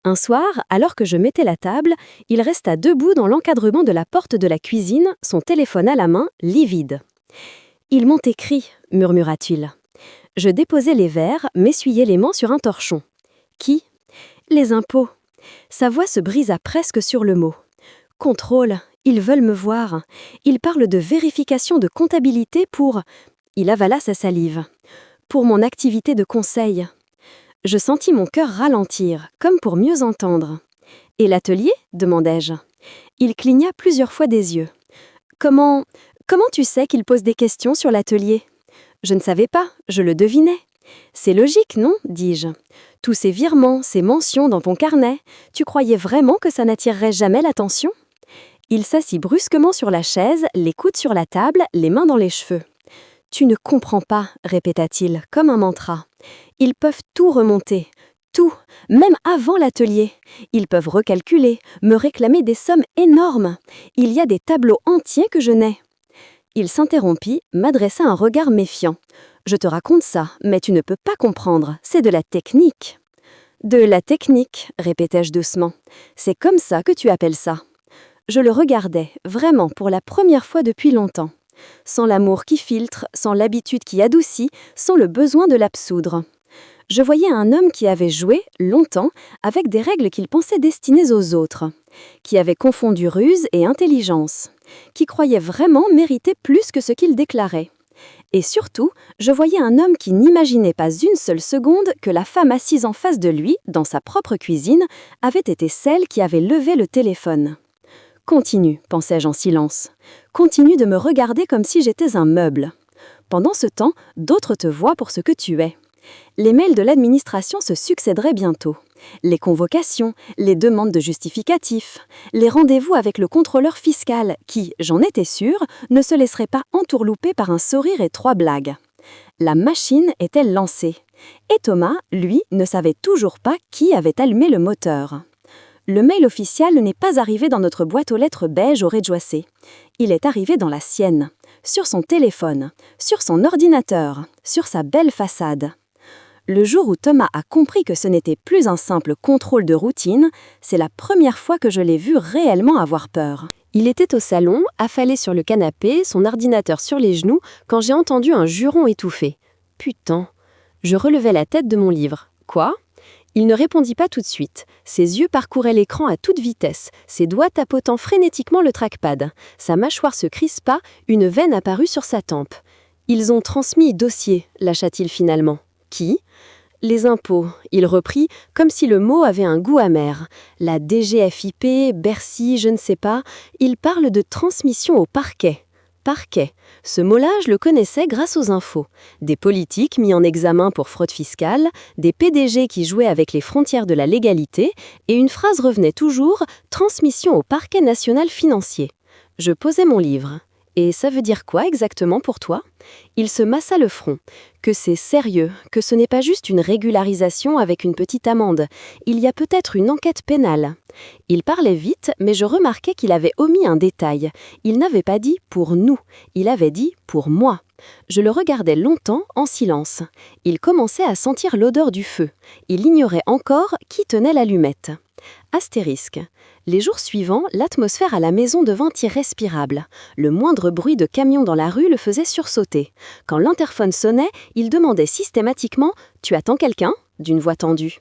Un soir, alors que je mettais la table, il resta debout dans l'encadrement de la porte de la cuisine, son téléphone à la main, livide. « Ils m'ont écrit », murmura-t-il. Je déposai les verres, m'essuyai les mains sur un torchon. Qui ? Les impôts. Sa voix se brisa presque sur le mot. Contrôle, ils veulent me voir. Ils parlent de vérification de comptabilité pour... Il avala sa salive. Pour mon activité de conseil. Je sentis mon cœur ralentir, comme pour mieux entendre. Et l'atelier ? demandai-je. Il cligna plusieurs fois des yeux. Comment tu sais qu'il pose des questions sur l'atelier ? Je ne savais pas, je le devinais. C'est logique, non dis-je. Tous ces virements, ces mentions dans ton carnet, tu croyais vraiment que ça n'attirerait jamais l'attention ? Il s'assit brusquement sur la chaise, les coudes sur la table, les mains dans les cheveux. Tu ne comprends pas, répéta-t-il, comme un mantra. Ils peuvent tout remonter. Tout, même avant l'atelier. Ils peuvent recalculer, me réclamer des sommes énormes. Il y a des tableaux entiers que je n'ai. Il s'interrompit, m'adressa un regard méfiant. Je te raconte ça, mais tu ne peux pas comprendre, c'est de la technique. De la technique, répétai-je doucement. C'est comme ça que tu appelles ça. Je le regardais, vraiment, pour la première fois depuis longtemps. Sans l'amour qui filtre, sans l'habitude qui adoucit, sans le besoin de l'absoudre. Je voyais un homme qui avait joué, longtemps, avec des règles qu'il pensait destinées aux autres, qui avait confondu ruse et intelligence, qui croyait vraiment mériter plus que ce qu'il déclarait. Et surtout, je voyais un homme qui n'imaginait pas une seule seconde que la femme assise en face de lui, dans sa propre cuisine, avait été celle qui avait levé le téléphone. « Continue, pensais-je en silence. Continue de me regarder comme si j'étais un meuble. Pendant ce temps, d'autres te voient pour ce que tu es. » Les mails de l'administration se succéderaient bientôt. Les convocations, les demandes de justificatifs, les rendez-vous avec le contrôleur fiscal qui, j'en étais sûre, ne se laisserait pas entourlouper par un sourire et 3 blagues. La machine était lancée. Et Thomas, lui, ne savait toujours pas qui avait allumé le moteur. Le mail officiel n'est pas arrivé dans notre boîte aux lettres beige au rez-de-chaussée. Il est arrivé dans la sienne, sur son téléphone, sur son ordinateur, sur sa belle façade. Le jour où Thomas a compris que ce n'était plus un simple contrôle de routine, c'est la première fois que je l'ai vu réellement avoir peur. Il était au salon, affalé sur le canapé, son ordinateur sur les genoux, quand j'ai entendu un juron étouffé. « Putain !» Je relevai la tête de mon livre. « Quoi ?» Il ne répondit pas tout de suite. Ses yeux parcouraient l'écran à toute vitesse, ses doigts tapotant frénétiquement le trackpad. Sa mâchoire se crispa, une veine apparut sur sa tempe. « Ils ont transmis dossier », lâcha-t-il finalement. « Qui ?» Les impôts, il reprit, comme si le mot avait un goût amer. La DGFiP, Bercy, je ne sais pas, il parle de transmission au parquet. Parquet. Ce mot-là, je le connaissais grâce aux infos. Des politiques mis en examen pour fraude fiscale, des PDG qui jouaient avec les frontières de la légalité, et une phrase revenait toujours « transmission au parquet national financier ». Je posais mon livre. Et ça veut dire quoi exactement pour toi ? Il se massa le front. Que c'est sérieux, que ce n'est pas juste une régularisation avec une petite amende. Il y a peut-être une enquête pénale. Il parlait vite, mais je remarquais qu'il avait omis un détail. Il n'avait pas dit « pour nous », il avait dit « pour moi ». Je le regardais longtemps en silence. Il commençait à sentir l'odeur du feu. Il ignorait encore qui tenait l'allumette. Astérisque. Les jours suivants, l'atmosphère à la maison devint irrespirable. Le moindre bruit de camion dans la rue le faisait sursauter. Quand l'interphone sonnait, il demandait systématiquement « Tu attends quelqu'un ?» d'une voix tendue.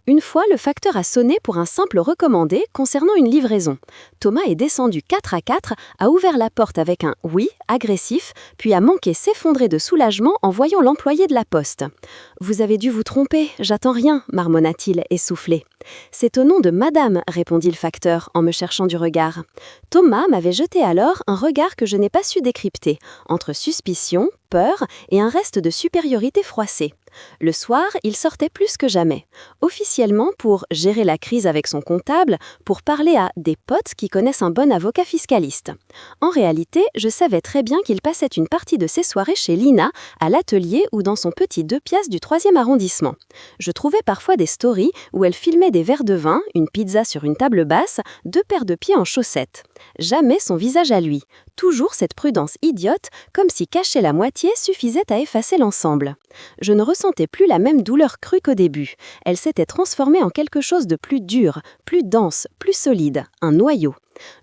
Une fois, le facteur a sonné pour un simple recommandé concernant une livraison. Thomas est descendu 4 à 4, a ouvert la porte avec un « oui » agressif, puis a manqué s'effondrer de soulagement en voyant l'employé de la poste. « Vous avez dû vous tromper, j'attends rien » marmonna-t-il, essoufflé. « C'est au nom de madame » répondit le facteur en me cherchant du regard. Thomas m'avait jeté alors un regard que je n'ai pas su décrypter, entre suspicion, peur et un reste de supériorité froissée. Le soir, il sortait plus que jamais. Officiellement pour gérer la crise avec son comptable, pour parler à des potes qui connaissent un bon avocat fiscaliste. En réalité, je savais très bien qu'il passait une partie de ses soirées chez Lina, à l'atelier ou dans son petit 2 pièces du 3e arrondissement. Je trouvais parfois des stories où elle filmait des verres de vin, une pizza sur une table basse, 2 paires de pieds en chaussettes. Jamais son visage à lui. Toujours cette prudence idiote, comme si cacher la moitié suffisait à effacer l'ensemble. Je ne ressentais plus la même douleur crue qu'au début. Elle s'était transformée en quelque chose de plus dur, plus dense, plus solide, un noyau.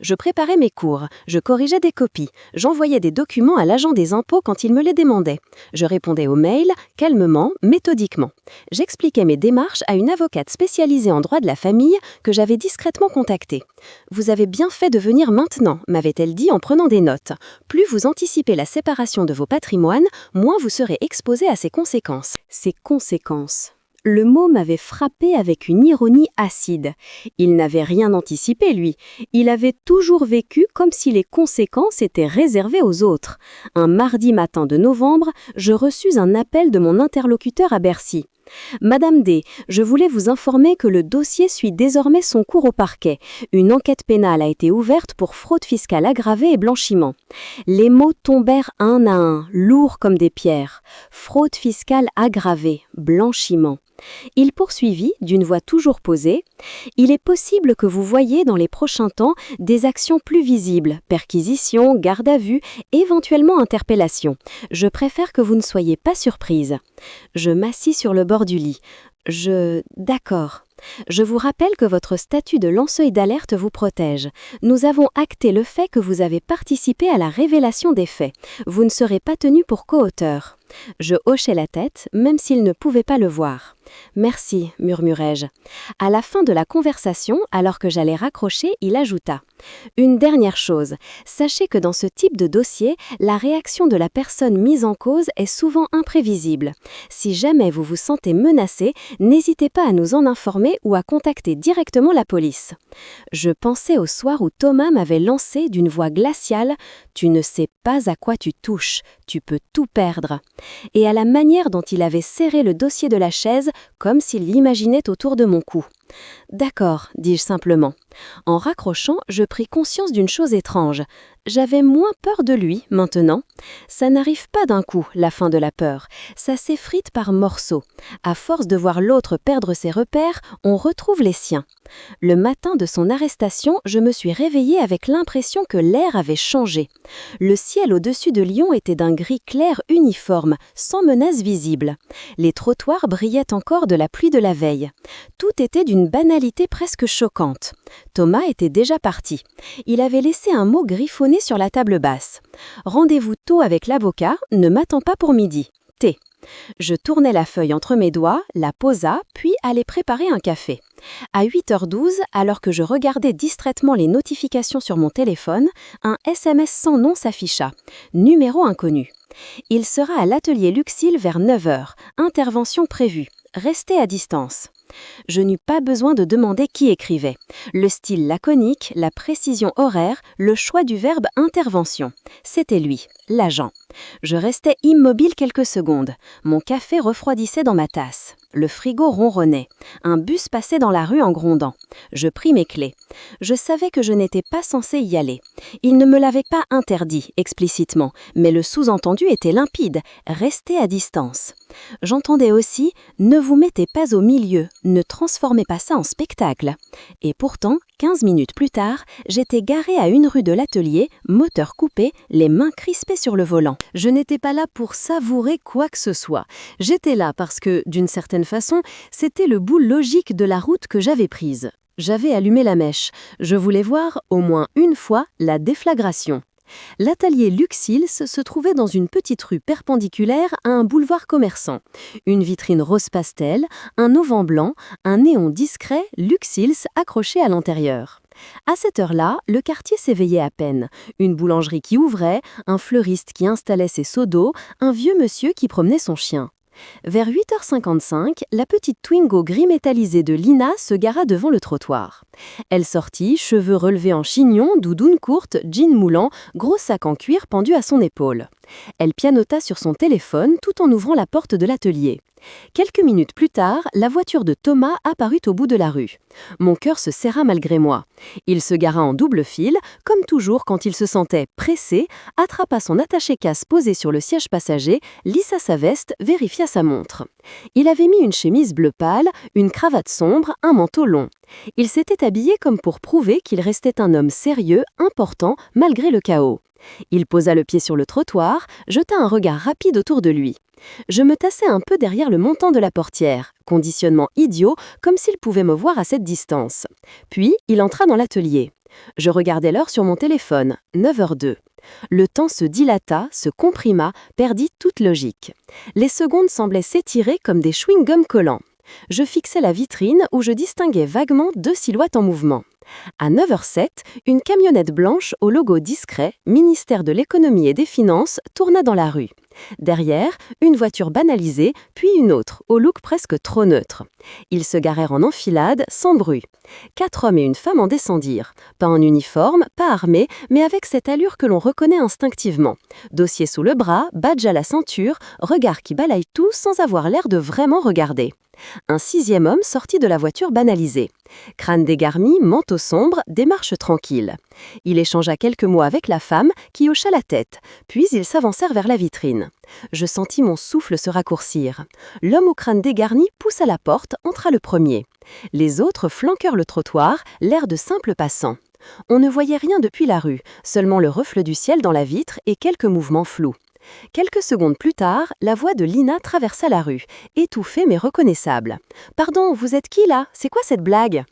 Je préparais mes cours, je corrigeais des copies, j'envoyais des documents à l'agent des impôts quand il me les demandait. Je répondais aux mails, calmement, méthodiquement. J'expliquais mes démarches à une avocate spécialisée en droit de la famille que j'avais discrètement contactée. « Vous avez bien fait de venir maintenant », m'avait-elle dit en prenant des notes. « Plus vous anticipez la séparation de vos patrimoines, moins vous serez exposé à ses conséquences. » Ses conséquences. Le mot m'avait frappé avec une ironie acide. Il n'avait rien anticipé, lui. Il avait toujours vécu comme si les conséquences étaient réservées aux autres. Un mardi matin de novembre, je reçus un appel de mon interlocuteur à Bercy. Madame D, je voulais vous informer que le dossier suit désormais son cours au parquet. Une enquête pénale a été ouverte pour fraude fiscale aggravée et blanchiment. Les mots tombèrent un à un, lourds comme des pierres. Fraude fiscale aggravée, blanchiment. Il poursuivit, d'une voix toujours posée, « Il est possible que vous voyiez dans les prochains temps des actions plus visibles, perquisition, garde à vue, éventuellement interpellation. Je préfère que vous ne soyez pas surprise. » Je m'assis sur le bord du lit. D'accord. Je vous rappelle que votre statut de lanceuse d'alerte vous protège. Nous avons acté le fait que vous avez participé à la révélation des faits. Vous ne serez pas tenu pour co-auteur. Je hochai la tête, même s'il ne pouvait pas le voir. « Merci », murmurai-je. À la fin de la conversation, alors que j'allais raccrocher, il ajouta « Une dernière chose, sachez que dans ce type de dossier, la réaction de la personne mise en cause est souvent imprévisible. Si jamais vous vous sentez menacé, n'hésitez pas à nous en informer ou à contacter directement la police. » Je pensais au soir où Thomas m'avait lancé d'une voix glaciale « Tu ne sais pas à quoi tu touches, tu peux tout perdre » et à la manière dont il avait serré le dossier de la chaise comme s'il l'imaginait autour de mon cou. « D'accord », dis-je simplement. En raccrochant, je pris conscience d'une chose étrange. J'avais moins peur de lui, maintenant. Ça n'arrive pas d'un coup, la fin de la peur. Ça s'effrite par morceaux. À force de voir l'autre perdre ses repères, on retrouve les siens. Le matin de son arrestation, je me suis réveillée avec l'impression que l'air avait changé. Le ciel au-dessus de Lyon était d'un gris clair uniforme, sans menace visible. Les trottoirs brillaient encore de la pluie de la veille. Tout était d'une banalité presque choquante. Thomas était déjà parti. Il avait laissé un mot griffonné sur la table basse. « Rendez-vous tôt avec l'avocat, ne m'attends pas pour midi. Thé. » Je tournai la feuille entre mes doigts, la posa, puis allai préparer un café. À 8h12, alors que je regardais distraitement les notifications sur mon téléphone, un SMS sans nom s'afficha. Numéro inconnu. Il sera à l'atelier Luxil vers 9h. Intervention prévue. Restez à distance. Je n'eus pas besoin de demander qui écrivait. Le style laconique, la précision horaire, le choix du verbe intervention. C'était lui, l'agent. Je restais immobile quelques secondes. Mon café refroidissait dans ma tasse. Le frigo ronronnait. Un bus passait dans la rue en grondant. Je pris mes clés. Je savais que je n'étais pas censée y aller. Il ne me l'avait pas interdit explicitement, mais le sous-entendu était limpide. Restez à distance. J'entendais aussi « Ne vous mettez pas au milieu, ne transformez pas ça en spectacle ». Et pourtant, 15 minutes plus tard, j'étais garée à une rue de l'atelier, moteur coupé, les mains crispées sur le volant. Je n'étais pas là pour savourer quoi que ce soit. J'étais là parce que, d'une certaine façon, c'était le bout logique de la route que j'avais prise. J'avais allumé la mèche. Je voulais voir, au moins une fois, la déflagration. L'atelier Luxils se trouvait dans une petite rue perpendiculaire à un boulevard commerçant. Une vitrine rose pastel, un auvent blanc, un néon discret Luxils accroché à l'intérieur. À cette heure-là, le quartier s'éveillait à peine. Une boulangerie qui ouvrait, un fleuriste qui installait ses seaux d'eau, un vieux monsieur qui promenait son chien. Vers 8h55, la petite Twingo gris métallisée de Lina se gara devant le trottoir. Elle sortit, cheveux relevés en chignon, doudoune courte, jean moulant, gros sac en cuir pendu à son épaule. Elle pianota sur son téléphone tout en ouvrant la porte de l'atelier. Quelques minutes plus tard, la voiture de Thomas apparut au bout de la rue. Mon cœur se serra malgré moi. Il se gara en double file, comme toujours quand il se sentait pressé, attrapa son attaché-casse posé sur le siège passager, lissa sa veste, vérifia sa montre. Il avait mis une chemise bleu pâle, une cravate sombre, un manteau long. Il s'était habillé comme pour prouver qu'il restait un homme sérieux, important, malgré le chaos. Il posa le pied sur le trottoir, jeta un regard rapide autour de lui. Je me tassai un peu derrière le montant de la portière, conditionnement idiot, comme s'il pouvait me voir à cette distance. Puis, il entra dans l'atelier. Je regardai l'heure sur mon téléphone, 9h02. Le temps se dilata, se comprima, perdit toute logique. Les secondes semblaient s'étirer comme des chewing-gums collants. Je fixais la vitrine où je distinguais vaguement deux silhouettes en mouvement. À 9h07, une camionnette blanche au logo discret, ministère de l'économie et des finances, tourna dans la rue. Derrière, une voiture banalisée, puis une autre, au look presque trop neutre. Ils se garèrent en enfilade, sans bruit. 4 hommes et une femme en descendirent. Pas en uniforme, pas armés, mais avec cette allure que l'on reconnaît instinctivement. Dossier sous le bras, badge à la ceinture, regard qui balaye tout sans avoir l'air de vraiment regarder. Un 6e homme sortit de la voiture banalisée. Crâne dégarni, manteau sombre, démarche tranquille. Il échangea quelques mots avec la femme qui hocha la tête, puis ils s'avancèrent vers la vitrine. Je sentis mon souffle se raccourcir. L'homme au crâne dégarni poussa la porte, entra le premier. Les autres flanquèrent le trottoir, l'air de simples passants. On ne voyait rien depuis la rue, seulement le reflet du ciel dans la vitre et quelques mouvements flous. Quelques secondes plus tard, la voix de Lina traversa la rue, étouffée mais reconnaissable. « Pardon, vous êtes qui là? C'est quoi cette blague ?»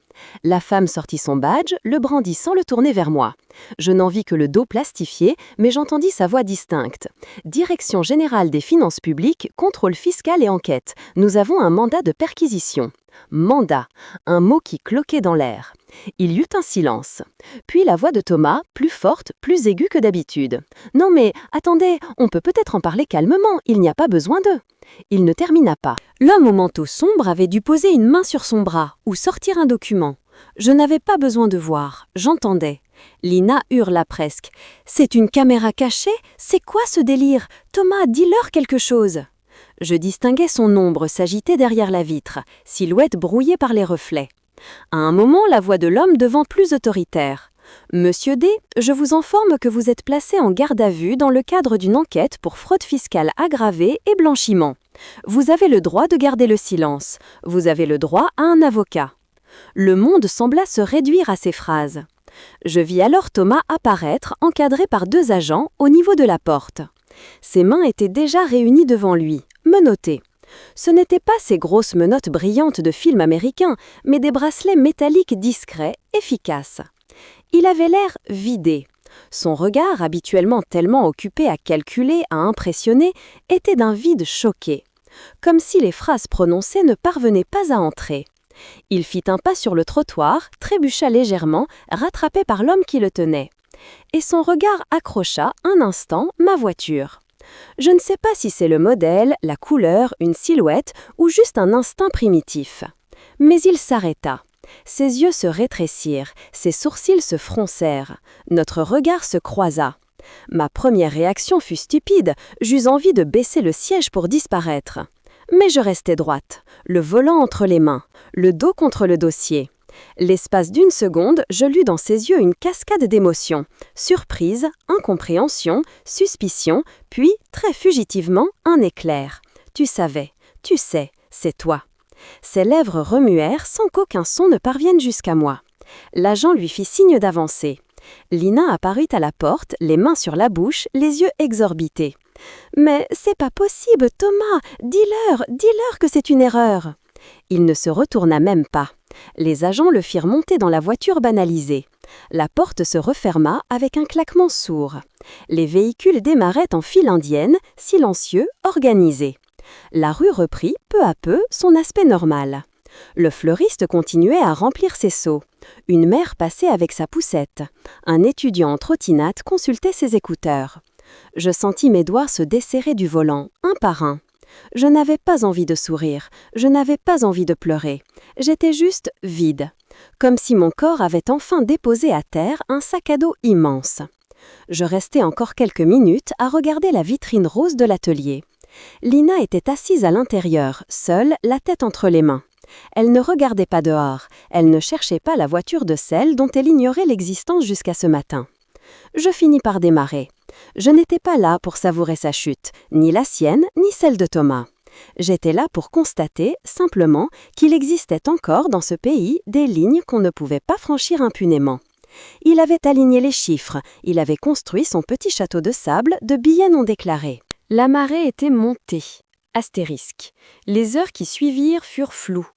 La femme sortit son badge, le brandit sans le tourner vers moi. Je n'en vis que le dos plastifié, mais j'entendis sa voix distincte. « Direction générale des finances publiques, contrôle fiscal et enquête. Nous avons un mandat de perquisition. » Mandat, un mot qui cloquait dans l'air. Il y eut un silence. Puis la voix de Thomas, plus forte, plus aiguë que d'habitude. « Non mais, attendez, on peut peut-être en parler calmement, il n'y a pas besoin d'eux. » Il ne termina pas. L'homme au manteau sombre avait dû poser une main sur son bras ou sortir un document. Je n'avais pas besoin de voir, j'entendais. Lina hurla presque. « C'est une caméra cachée? C'est quoi ce délire? Thomas, dis-leur quelque chose !» Je distinguais son ombre s'agiter derrière la vitre, silhouette brouillée par les reflets. À un moment, la voix de l'homme devint plus autoritaire. « Monsieur D, je vous informe que vous êtes placé en garde à vue dans le cadre d'une enquête pour fraude fiscale aggravée et blanchiment. Vous avez le droit de garder le silence. Vous avez le droit à un avocat. » Le monde sembla se réduire à ces phrases. Je vis alors Thomas apparaître, encadré par 2 agents, au niveau de la porte. Ses mains étaient déjà réunies devant lui, menottées. Ce n'étaient pas ces grosses menottes brillantes de films américains, mais des bracelets métalliques discrets, efficaces. Il avait l'air vidé. Son regard, habituellement tellement occupé à calculer, à impressionner, était d'un vide choqué. Comme si les phrases prononcées ne parvenaient pas à entrer. Il fit un pas sur le trottoir, trébucha légèrement, rattrapé par l'homme qui le tenait. Et son regard accrocha, un instant, ma voiture. Je ne sais pas si c'est le modèle, la couleur, une silhouette ou juste un instinct primitif. Mais il s'arrêta. Ses yeux se rétrécirent, ses sourcils se froncèrent. Notre regard se croisa. Ma première réaction fut stupide, j'eus envie de baisser le siège pour disparaître. Mais je restai droite, le volant entre les mains, le dos contre le dossier. L'espace d'une seconde, je lus dans ses yeux une cascade d'émotions. Surprise, incompréhension, suspicion, puis, très fugitivement, un éclair. Tu savais, tu sais, c'est toi. Ses lèvres remuèrent sans qu'aucun son ne parvienne jusqu'à moi. L'agent lui fit signe d'avancer. Lina apparut à la porte, les mains sur la bouche, les yeux exorbités. « Mais c'est pas possible, Thomas, dis-leur que c'est une erreur !» Il ne se retourna même pas. Les agents le firent monter dans la voiture banalisée. La porte se referma avec un claquement sourd. Les véhicules démarraient en file indienne, silencieux, organisés. La rue reprit, peu à peu, son aspect normal. Le fleuriste continuait à remplir ses seaux. Une mère passait avec sa poussette. Un étudiant en trottinette consultait ses écouteurs. Je sentis mes doigts se desserrer du volant, un par un. Je n'avais pas envie de sourire, je n'avais pas envie de pleurer. J'étais juste vide, comme si mon corps avait enfin déposé à terre un sac à dos immense. Je restai encore quelques minutes à regarder la vitrine rose de l'atelier. Lina était assise à l'intérieur, seule, la tête entre les mains. Elle ne regardait pas dehors, elle ne cherchait pas la voiture de celle dont elle ignorait l'existence jusqu'à ce matin. Je finis par démarrer. Je n'étais pas là pour savourer sa chute, ni la sienne, ni celle de Thomas. J'étais là pour constater, simplement, qu'il existait encore dans ce pays des lignes qu'on ne pouvait pas franchir impunément. Il avait aligné les chiffres, il avait construit son petit château de sable de billets non déclarés. La marée était montée. Astérisque. Les heures qui suivirent furent floues.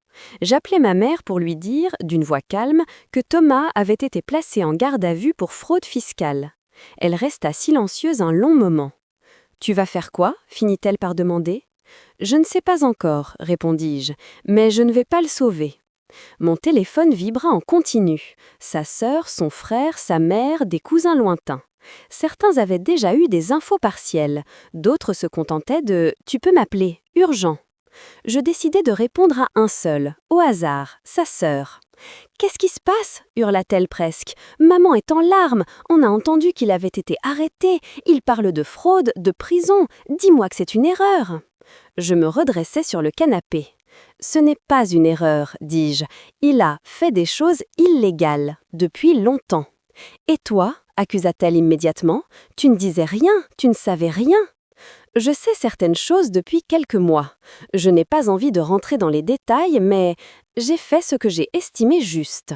J'appelai ma mère pour lui dire, d'une voix calme, que Thomas avait été placé en garde à vue pour fraude fiscale. Elle resta silencieuse un long moment. « Tu vas faire quoi ?» finit-elle par demander. « Je ne sais pas encore, répondis-je, mais je ne vais pas le sauver. » Mon téléphone vibra en continu. Sa sœur, son frère, sa mère, des cousins lointains. Certains avaient déjà eu des infos partielles, d'autres se contentaient de « tu peux m'appeler, urgent ». Je décidai de répondre à un seul, au hasard, sa sœur. « Qu'est-ce qui se passe » hurla-t-elle presque. « Maman est en larmes, on a entendu qu'il avait été arrêté, il parle de fraude, de prison, dis-moi que c'est une erreur !» Je me redressai sur le canapé. « Ce n'est pas une erreur, dis-je, il a fait des choses illégales, depuis longtemps. » « Et toi » accusa-t-elle immédiatement, « tu ne disais rien, tu ne savais rien. » Je sais certaines choses depuis quelques mois. Je n'ai pas envie de rentrer dans les détails, mais j'ai fait ce que j'ai estimé juste.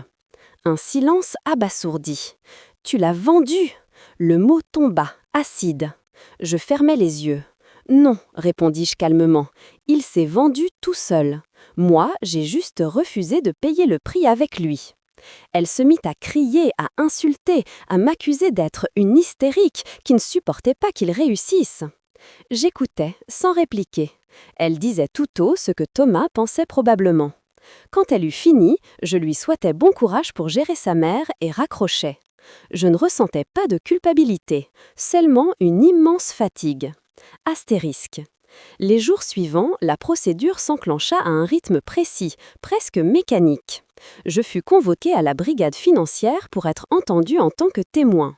Un silence abasourdi. « Tu l'as vendu !» Le mot tomba, acide. Je fermai les yeux. « Non, répondis-je calmement, il s'est vendu tout seul. Moi, j'ai juste refusé de payer le prix avec lui. » Elle se mit à crier, à insulter, à m'accuser d'être une hystérique qui ne supportait pas qu'il réussisse. J'écoutais, sans répliquer. Elle disait tout haut ce que Thomas pensait probablement. Quand elle eut fini, je lui souhaitais bon courage pour gérer sa mère et raccrochais. Je ne ressentais pas de culpabilité, seulement une immense fatigue. Astérisque. Les jours suivants, la procédure s'enclencha à un rythme précis, presque mécanique. Je fus convoquée à la brigade financière pour être entendue en tant que témoin.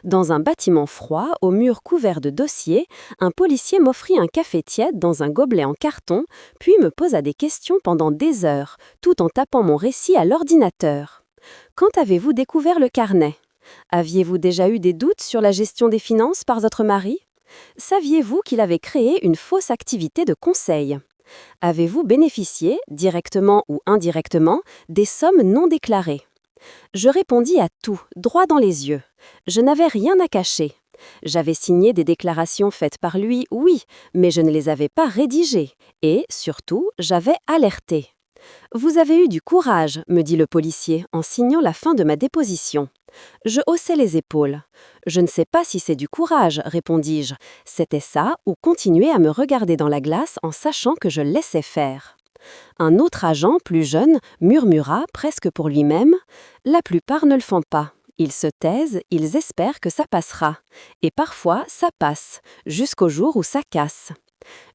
Dans un bâtiment froid, aux murs couverts de dossiers, un policier m'offrit un café tiède dans un gobelet en carton, puis me posa des questions pendant des heures, tout en tapant mon récit à l'ordinateur. « Quand avez-vous découvert le carnet ? Aviez-vous déjà eu des doutes sur la gestion des finances par votre mari ? Saviez-vous qu'il avait créé une fausse activité de conseil ? Avez-vous bénéficié, directement ou indirectement, des sommes non déclarées ? » Je répondis à tout, droit dans les yeux. Je n'avais rien à cacher. J'avais signé des déclarations faites par lui, oui, mais je ne les avais pas rédigées. Et, surtout, j'avais alerté. « Vous avez eu du courage, » me dit le policier, en signant la fin de ma déposition. Je haussai les épaules. « Je ne sais pas si c'est du courage, » répondis-je. C'était ça, ou continuer à me regarder dans la glace en sachant que je laissais faire. Un autre agent, plus jeune, murmura, presque pour lui-même, « La plupart ne le font pas. Ils se taisent, ils espèrent que ça passera. Et parfois, ça passe, jusqu'au jour où ça casse. »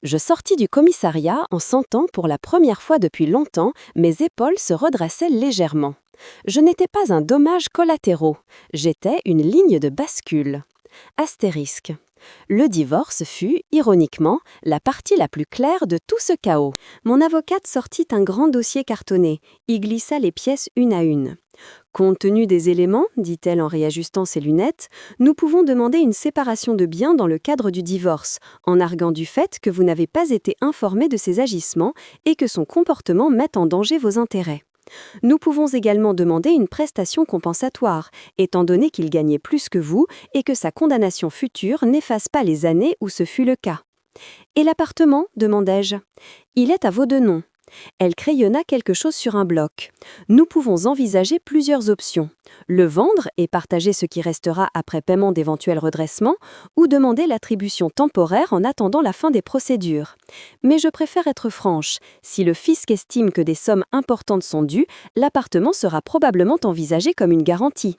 Je sortis du commissariat en sentant pour la première fois depuis longtemps mes épaules se redressaient légèrement. Je n'étais pas un dommage collatéraux, j'étais une ligne de bascule. Astérisque. Le divorce fut, ironiquement, la partie la plus claire de tout ce chaos. Mon avocate sortit un grand dossier cartonné, y glissa les pièces une à une. « Compte tenu des éléments, dit-elle en réajustant ses lunettes, nous pouvons demander une séparation de biens dans le cadre du divorce, en arguant du fait que vous n'avez pas été informé de ses agissements et que son comportement met en danger vos intérêts. Nous pouvons également demander une prestation compensatoire, étant donné qu'il gagnait plus que vous et que sa condamnation future n'efface pas les années où ce fut le cas. »« Et l'appartement » demandai-je. « Il est à vos deux noms. » Elle crayonna quelque chose sur un bloc. « Nous pouvons envisager plusieurs options. Le vendre et partager ce qui restera après paiement d'éventuels redressements, ou demander l'attribution temporaire en attendant la fin des procédures. Mais je préfère être franche. Si le fisc estime que des sommes importantes sont dues, l'appartement sera probablement envisagé comme une garantie. »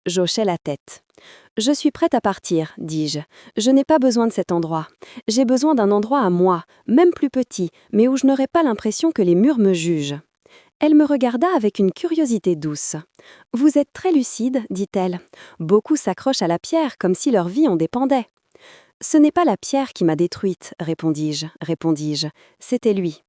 J'hochai la tête. « Je suis prête à partir, dis-je. Je n'ai pas besoin de cet endroit. J'ai besoin d'un endroit à moi, même plus petit, mais où je n'aurai pas l'impression que les murs me jugent. » Elle me regarda avec une curiosité douce. « Vous êtes très lucide, dit-elle. Beaucoup s'accrochent à la pierre comme si leur vie en dépendait. »« Ce n'est pas la pierre qui m'a détruite, répondis-je. C'était lui. »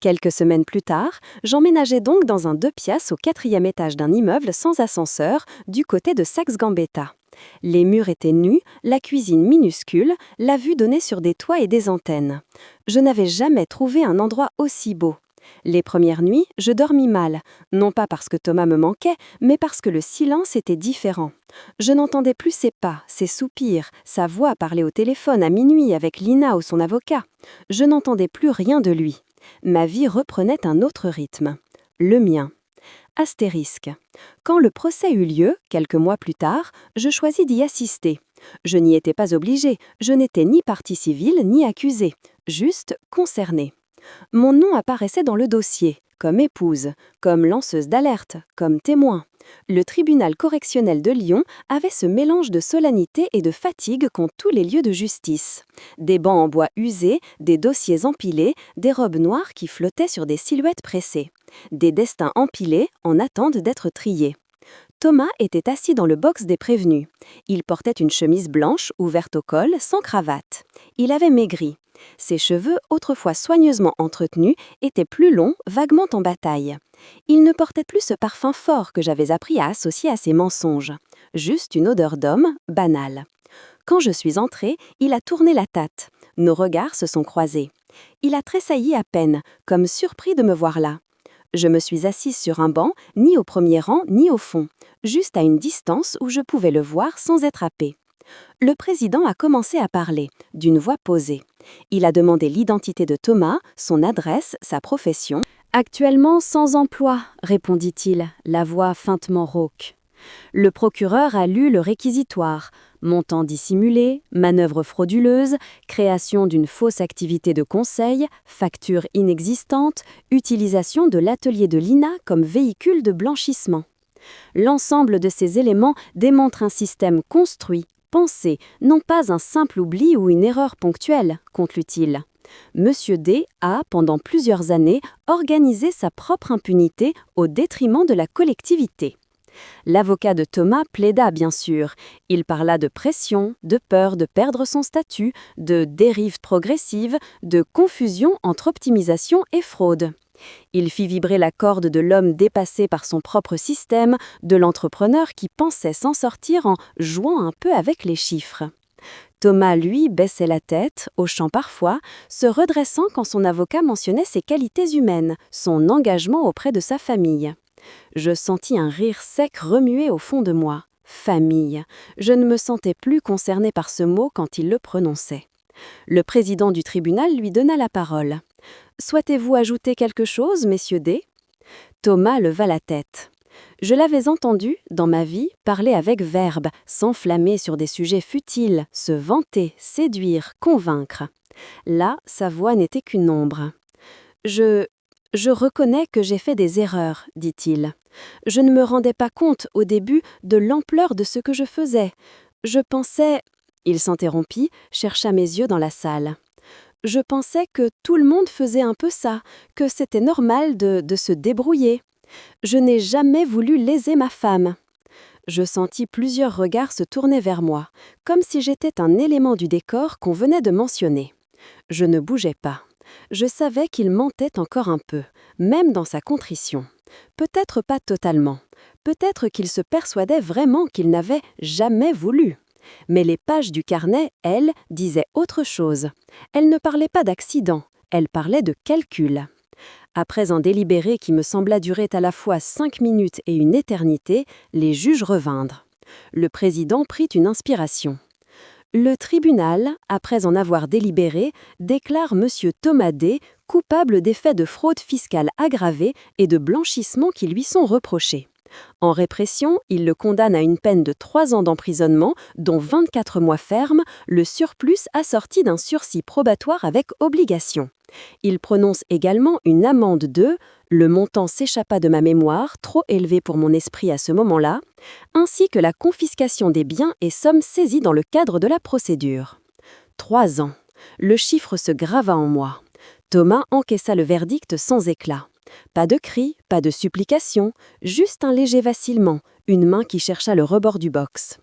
Quelques semaines plus tard, j'emménageais donc dans un 2 pièces au 4e étage d'un immeuble sans ascenseur, du côté de Saxe-Gambetta. Les murs étaient nus, la cuisine minuscule, la vue donnait sur des toits et des antennes. Je n'avais jamais trouvé un endroit aussi beau. Les premières nuits, je dormis mal, non pas parce que Thomas me manquait, mais parce que le silence était différent. Je n'entendais plus ses pas, ses soupirs, sa voix parler au téléphone à minuit avec Lina ou son avocat. Je n'entendais plus rien de lui. Ma vie reprenait un autre rythme. Le mien. Astérisque. Quand le procès eut lieu, quelques mois plus tard, je choisis d'y assister. Je n'y étais pas obligée, je n'étais ni partie civile ni accusée, juste concernée. Mon nom apparaissait dans le dossier, comme épouse, comme lanceuse d'alerte, comme témoin. Le tribunal correctionnel de Lyon avait ce mélange de solennité et de fatigue qu'ont tous les lieux de justice. Des bancs en bois usés, des dossiers empilés, des robes noires qui flottaient sur des silhouettes pressées. Des destins empilés en attente d'être triés. Thomas était assis dans le box des prévenus. Il portait une chemise blanche ouverte au col, sans cravate. Il avait maigri. Ses cheveux, autrefois soigneusement entretenus, étaient plus longs, vaguement en bataille. Il ne portait plus ce parfum fort que j'avais appris à associer à ses mensonges. Juste une odeur d'homme, banale. Quand je suis entrée, il a tourné la tête. Nos regards se sont croisés. Il a tressailli à peine, comme surpris de me voir là. Je me suis assise sur un banc, ni au premier rang, ni au fond, juste à une distance où je pouvais le voir sans être happée. Le président a commencé à parler, d'une voix posée. Il a demandé l'identité de Thomas, son adresse, sa profession. « Actuellement sans emploi », répondit-il, la voix feintement rauque. Le procureur a lu le réquisitoire. Montant dissimulé, manœuvre frauduleuse, création d'une fausse activité de conseil, facture inexistante, utilisation de l'atelier de l'INA comme véhicule de blanchissement. L'ensemble de ces éléments démontre un système construit, pensé, non pas un simple oubli ou une erreur ponctuelle, conclut-il. Monsieur D a, pendant plusieurs années, organisé sa propre impunité au détriment de la collectivité. L'avocat de Thomas plaida bien sûr. Il parla de pression, de peur de perdre son statut, de dérive progressive, de confusion entre optimisation et fraude. Il fit vibrer la corde de l'homme dépassé par son propre système, de l'entrepreneur qui pensait s'en sortir en jouant un peu avec les chiffres. Thomas, lui, baissait la tête, hochant parfois, se redressant quand son avocat mentionnait ses qualités humaines, son engagement auprès de sa famille. Je sentis un rire sec remuer au fond de moi. Famille. Je ne me sentais plus concernée par ce mot quand il le prononçait. Le président du tribunal lui donna la parole. « Souhaitez-vous ajouter quelque chose, messieurs D ?» Thomas leva la tête. Je l'avais entendu, dans ma vie, parler avec verbe, s'enflammer sur des sujets futiles, se vanter, séduire, convaincre. Là, sa voix n'était qu'une ombre. « Je reconnais que j'ai fait des erreurs, dit-il. Je ne me rendais pas compte, au début, de l'ampleur de ce que je faisais. Je pensais... » Il s'interrompit, chercha mes yeux dans la salle. « Je pensais que tout le monde faisait un peu ça, que c'était normal de se débrouiller. Je n'ai jamais voulu léser ma femme. » Je sentis plusieurs regards se tourner vers moi, comme si j'étais un élément du décor qu'on venait de mentionner. Je ne bougeais pas. Je savais qu'il mentait encore un peu, même dans sa contrition. Peut-être pas totalement. Peut-être qu'il se persuadait vraiment qu'il n'avait jamais voulu. Mais les pages du carnet, elles, disaient autre chose. Elles ne parlaient pas d'accident, elles parlaient de calcul. Après un délibéré qui me sembla durer à la fois 5 minutes et une éternité, les juges revinrent. Le président prit une inspiration. Le tribunal, après en avoir délibéré, déclare M. Thomas D coupable des faits de fraude fiscale aggravée et de blanchissement qui lui sont reprochés. En répression, il le condamne à une peine de 3 ans d'emprisonnement, dont 24 mois fermes, le surplus assorti d'un sursis probatoire avec obligation. Il prononce également une amende de, le montant s'échappa de ma mémoire, trop élevé pour mon esprit à ce moment-là, ainsi que la confiscation des biens et sommes saisis dans le cadre de la procédure. 3 ans. Le chiffre se grava en moi. Thomas encaissa le verdict sans éclat. Pas de cris, pas de supplications, juste un léger vacillement, une main qui chercha le rebord du box.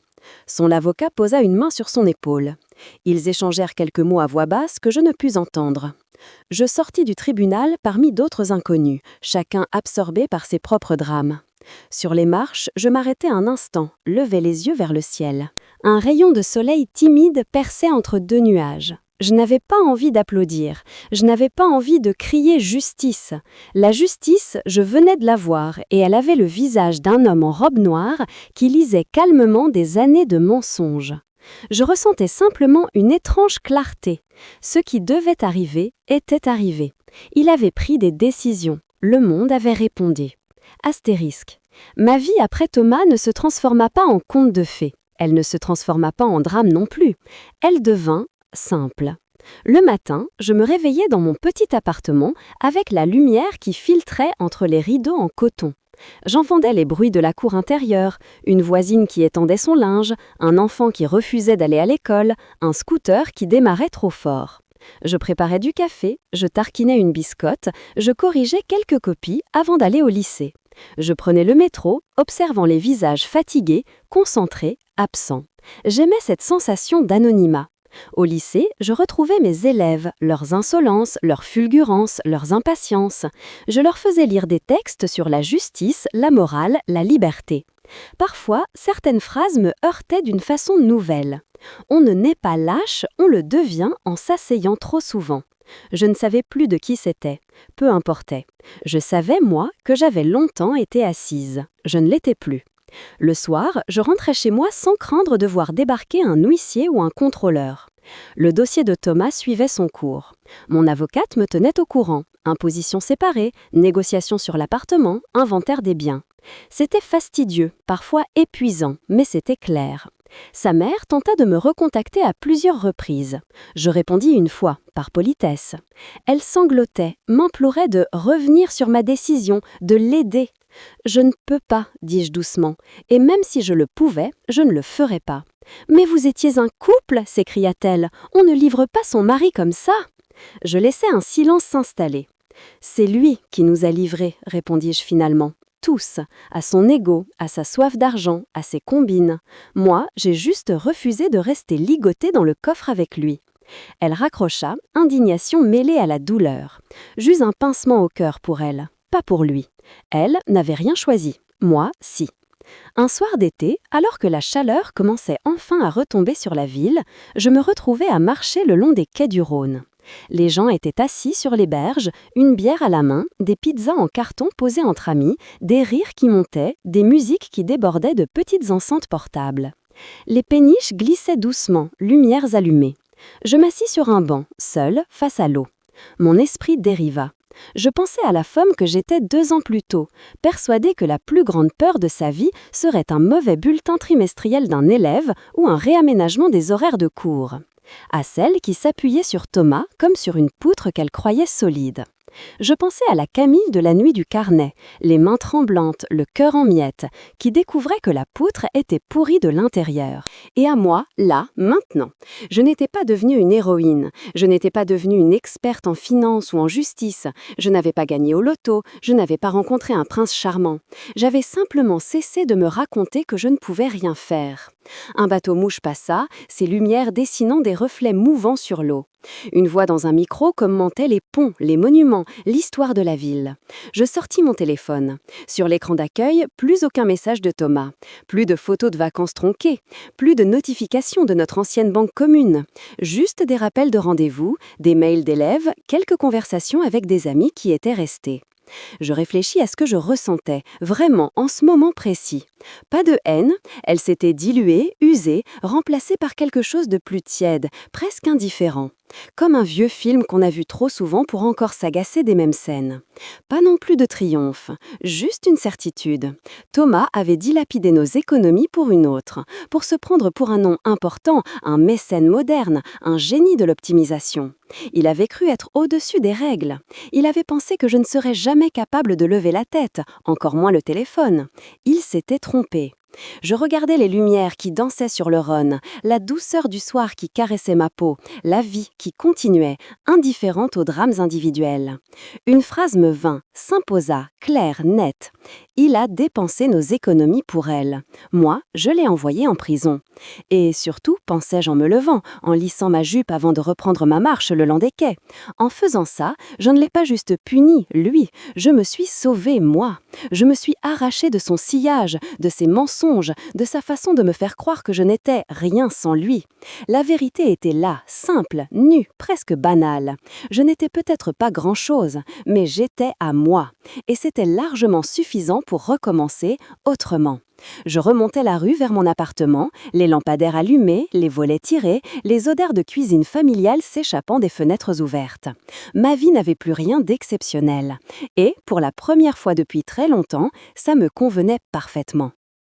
Son avocat posa une main sur son épaule. Ils échangèrent quelques mots à voix basse que je ne pus entendre. Je sortis du tribunal parmi d'autres inconnus, chacun absorbé par ses propres drames. Sur les marches, je m'arrêtai un instant, levai les yeux vers le ciel. Un rayon de soleil timide perçait entre 2 nuages. Je n'avais pas envie d'applaudir, je n'avais pas envie de crier « justice ». La justice, je venais de la voir et elle avait le visage d'un homme en robe noire qui lisait calmement des années de mensonges. Je ressentais simplement une étrange clarté. Ce qui devait arriver était arrivé. Il avait pris des décisions. Le monde avait répondu. Astérisque. Ma vie après Thomas ne se transforma pas en conte de fées. Elle ne se transforma pas en drame non plus. Elle devint simple, Le matin, je me réveillais dans mon petit appartement avec la lumière qui filtrait entre les rideaux en coton. J'entendais les bruits de la cour intérieure, une voisine qui étendait son linge, un enfant qui refusait d'aller à l'école, un scooter qui démarrait trop fort. Je préparais du café, je tarquinais une biscotte, je corrigeais quelques copies avant d'aller au lycée. Je prenais le métro, observant les visages fatigués, concentrés, absents. J'aimais cette sensation d'anonymat. Au lycée, je retrouvais mes élèves, leurs insolences, leurs fulgurances, leurs impatiences. Je leur faisais lire des textes sur la justice, la morale, la liberté. Parfois, certaines phrases me heurtaient d'une façon nouvelle. On ne naît pas lâche, on le devient en s'asseyant trop souvent. Je ne savais plus de qui c'était. Peu importait. Je savais, moi, que j'avais longtemps été assise. Je ne l'étais plus. Le soir, je rentrais chez moi sans craindre de voir débarquer un huissier ou un contrôleur. Le dossier de Thomas suivait son cours. Mon avocate me tenait au courant. Impositions séparées, négociations sur l'appartement, inventaire des biens. C'était fastidieux, parfois épuisant, mais c'était clair. Sa mère tenta de me recontacter à plusieurs reprises. Je répondis une fois, par politesse. Elle sanglotait, m'implorait de revenir sur ma décision, de l'aider. « Je ne peux pas, dis-je doucement, et même si je le pouvais, je ne le ferais pas. »« Mais vous étiez un couple !» s'écria-t-elle. « On ne livre pas son mari comme ça !» Je laissai un silence s'installer. « C'est lui qui nous a livrés, » répondis-je finalement. Tous, à son ego, à sa soif d'argent, à ses combines. Moi, j'ai juste refusé de rester ligotée dans le coffre avec lui. Elle raccrocha, indignation mêlée à la douleur. J'eus un pincement au cœur pour elle, pas pour lui. Elle n'avait rien choisi, moi, si. Un soir d'été, alors que la chaleur commençait enfin à retomber sur la ville, je me retrouvais à marcher le long des quais du Rhône. Les gens étaient assis sur les berges, une bière à la main, des pizzas en carton posées entre amis, des rires qui montaient, des musiques qui débordaient de petites enceintes portables. Les péniches glissaient doucement, lumières allumées. Je m'assis sur un banc, seul, face à l'eau. Mon esprit dériva. Je pensais à la femme que j'étais 2 ans plus tôt, persuadée que la plus grande peur de sa vie serait un mauvais bulletin trimestriel d'un élève ou un réaménagement des horaires de cours. À celle qui s'appuyait sur Thomas comme sur une poutre qu'elle croyait solide. Je pensais à la Camille de la nuit du carnet, les mains tremblantes, le cœur en miettes, qui découvrait que la poutre était pourrie de l'intérieur. Et à moi, là, maintenant. Je n'étais pas devenue une héroïne, je n'étais pas devenue une experte en finance ou en justice, je n'avais pas gagné au loto, je n'avais pas rencontré un prince charmant. J'avais simplement cessé de me raconter que je ne pouvais rien faire. Un bateau-mouche passa, ses lumières dessinant des reflets mouvants sur l'eau. Une voix dans un micro commentait les ponts, les monuments, l'histoire de la ville. Je sortis mon téléphone. Sur l'écran d'accueil, plus aucun message de Thomas. Plus de photos de vacances tronquées. Plus de notifications de notre ancienne banque commune. Juste des rappels de rendez-vous, des mails d'élèves, quelques conversations avec des amis qui étaient restés. Je réfléchis à ce que je ressentais, vraiment en ce moment précis. Pas de haine, elle s'était diluée, usée, remplacée par quelque chose de plus tiède, presque indifférent. Comme un vieux film qu'on a vu trop souvent pour encore s'agacer des mêmes scènes. Pas non plus de triomphe, juste une certitude. Thomas avait dilapidé nos économies pour une autre, pour se prendre pour un nom important, un mécène moderne, un génie de l'optimisation. Il avait cru être au-dessus des règles. Il avait pensé que je ne serais jamais capable de lever la tête, encore moins le téléphone. Il s'était trompé. Je regardais les lumières qui dansaient sur le Rhône, la douceur du soir qui caressait ma peau, la vie qui continuait, indifférente aux drames individuels. Une phrase me vint, s'imposa, claire, nette. Il a dépensé nos économies pour elle. Moi, je l'ai envoyé en prison. Et surtout, pensais-je en me levant, en lissant ma jupe avant de reprendre ma marche le long des quais. En faisant ça, je ne l'ai pas juste puni, lui. Je me suis sauvée, moi. Je me suis arrachée de son sillage, de ses mensonges, de sa façon de me faire croire que je n'étais rien sans lui. La vérité était là, simple, nue, presque banale. Je n'étais peut-être pas grand-chose, mais j'étais à moi. Et c'était largement suffisant pour recommencer autrement. Je remontais la rue vers mon appartement, les lampadaires allumés, les volets tirés, les odeurs de cuisine familiale s'échappant des fenêtres ouvertes. Ma vie n'avait plus rien d'exceptionnel. Et, pour la première fois depuis très longtemps, ça me convenait parfaitement.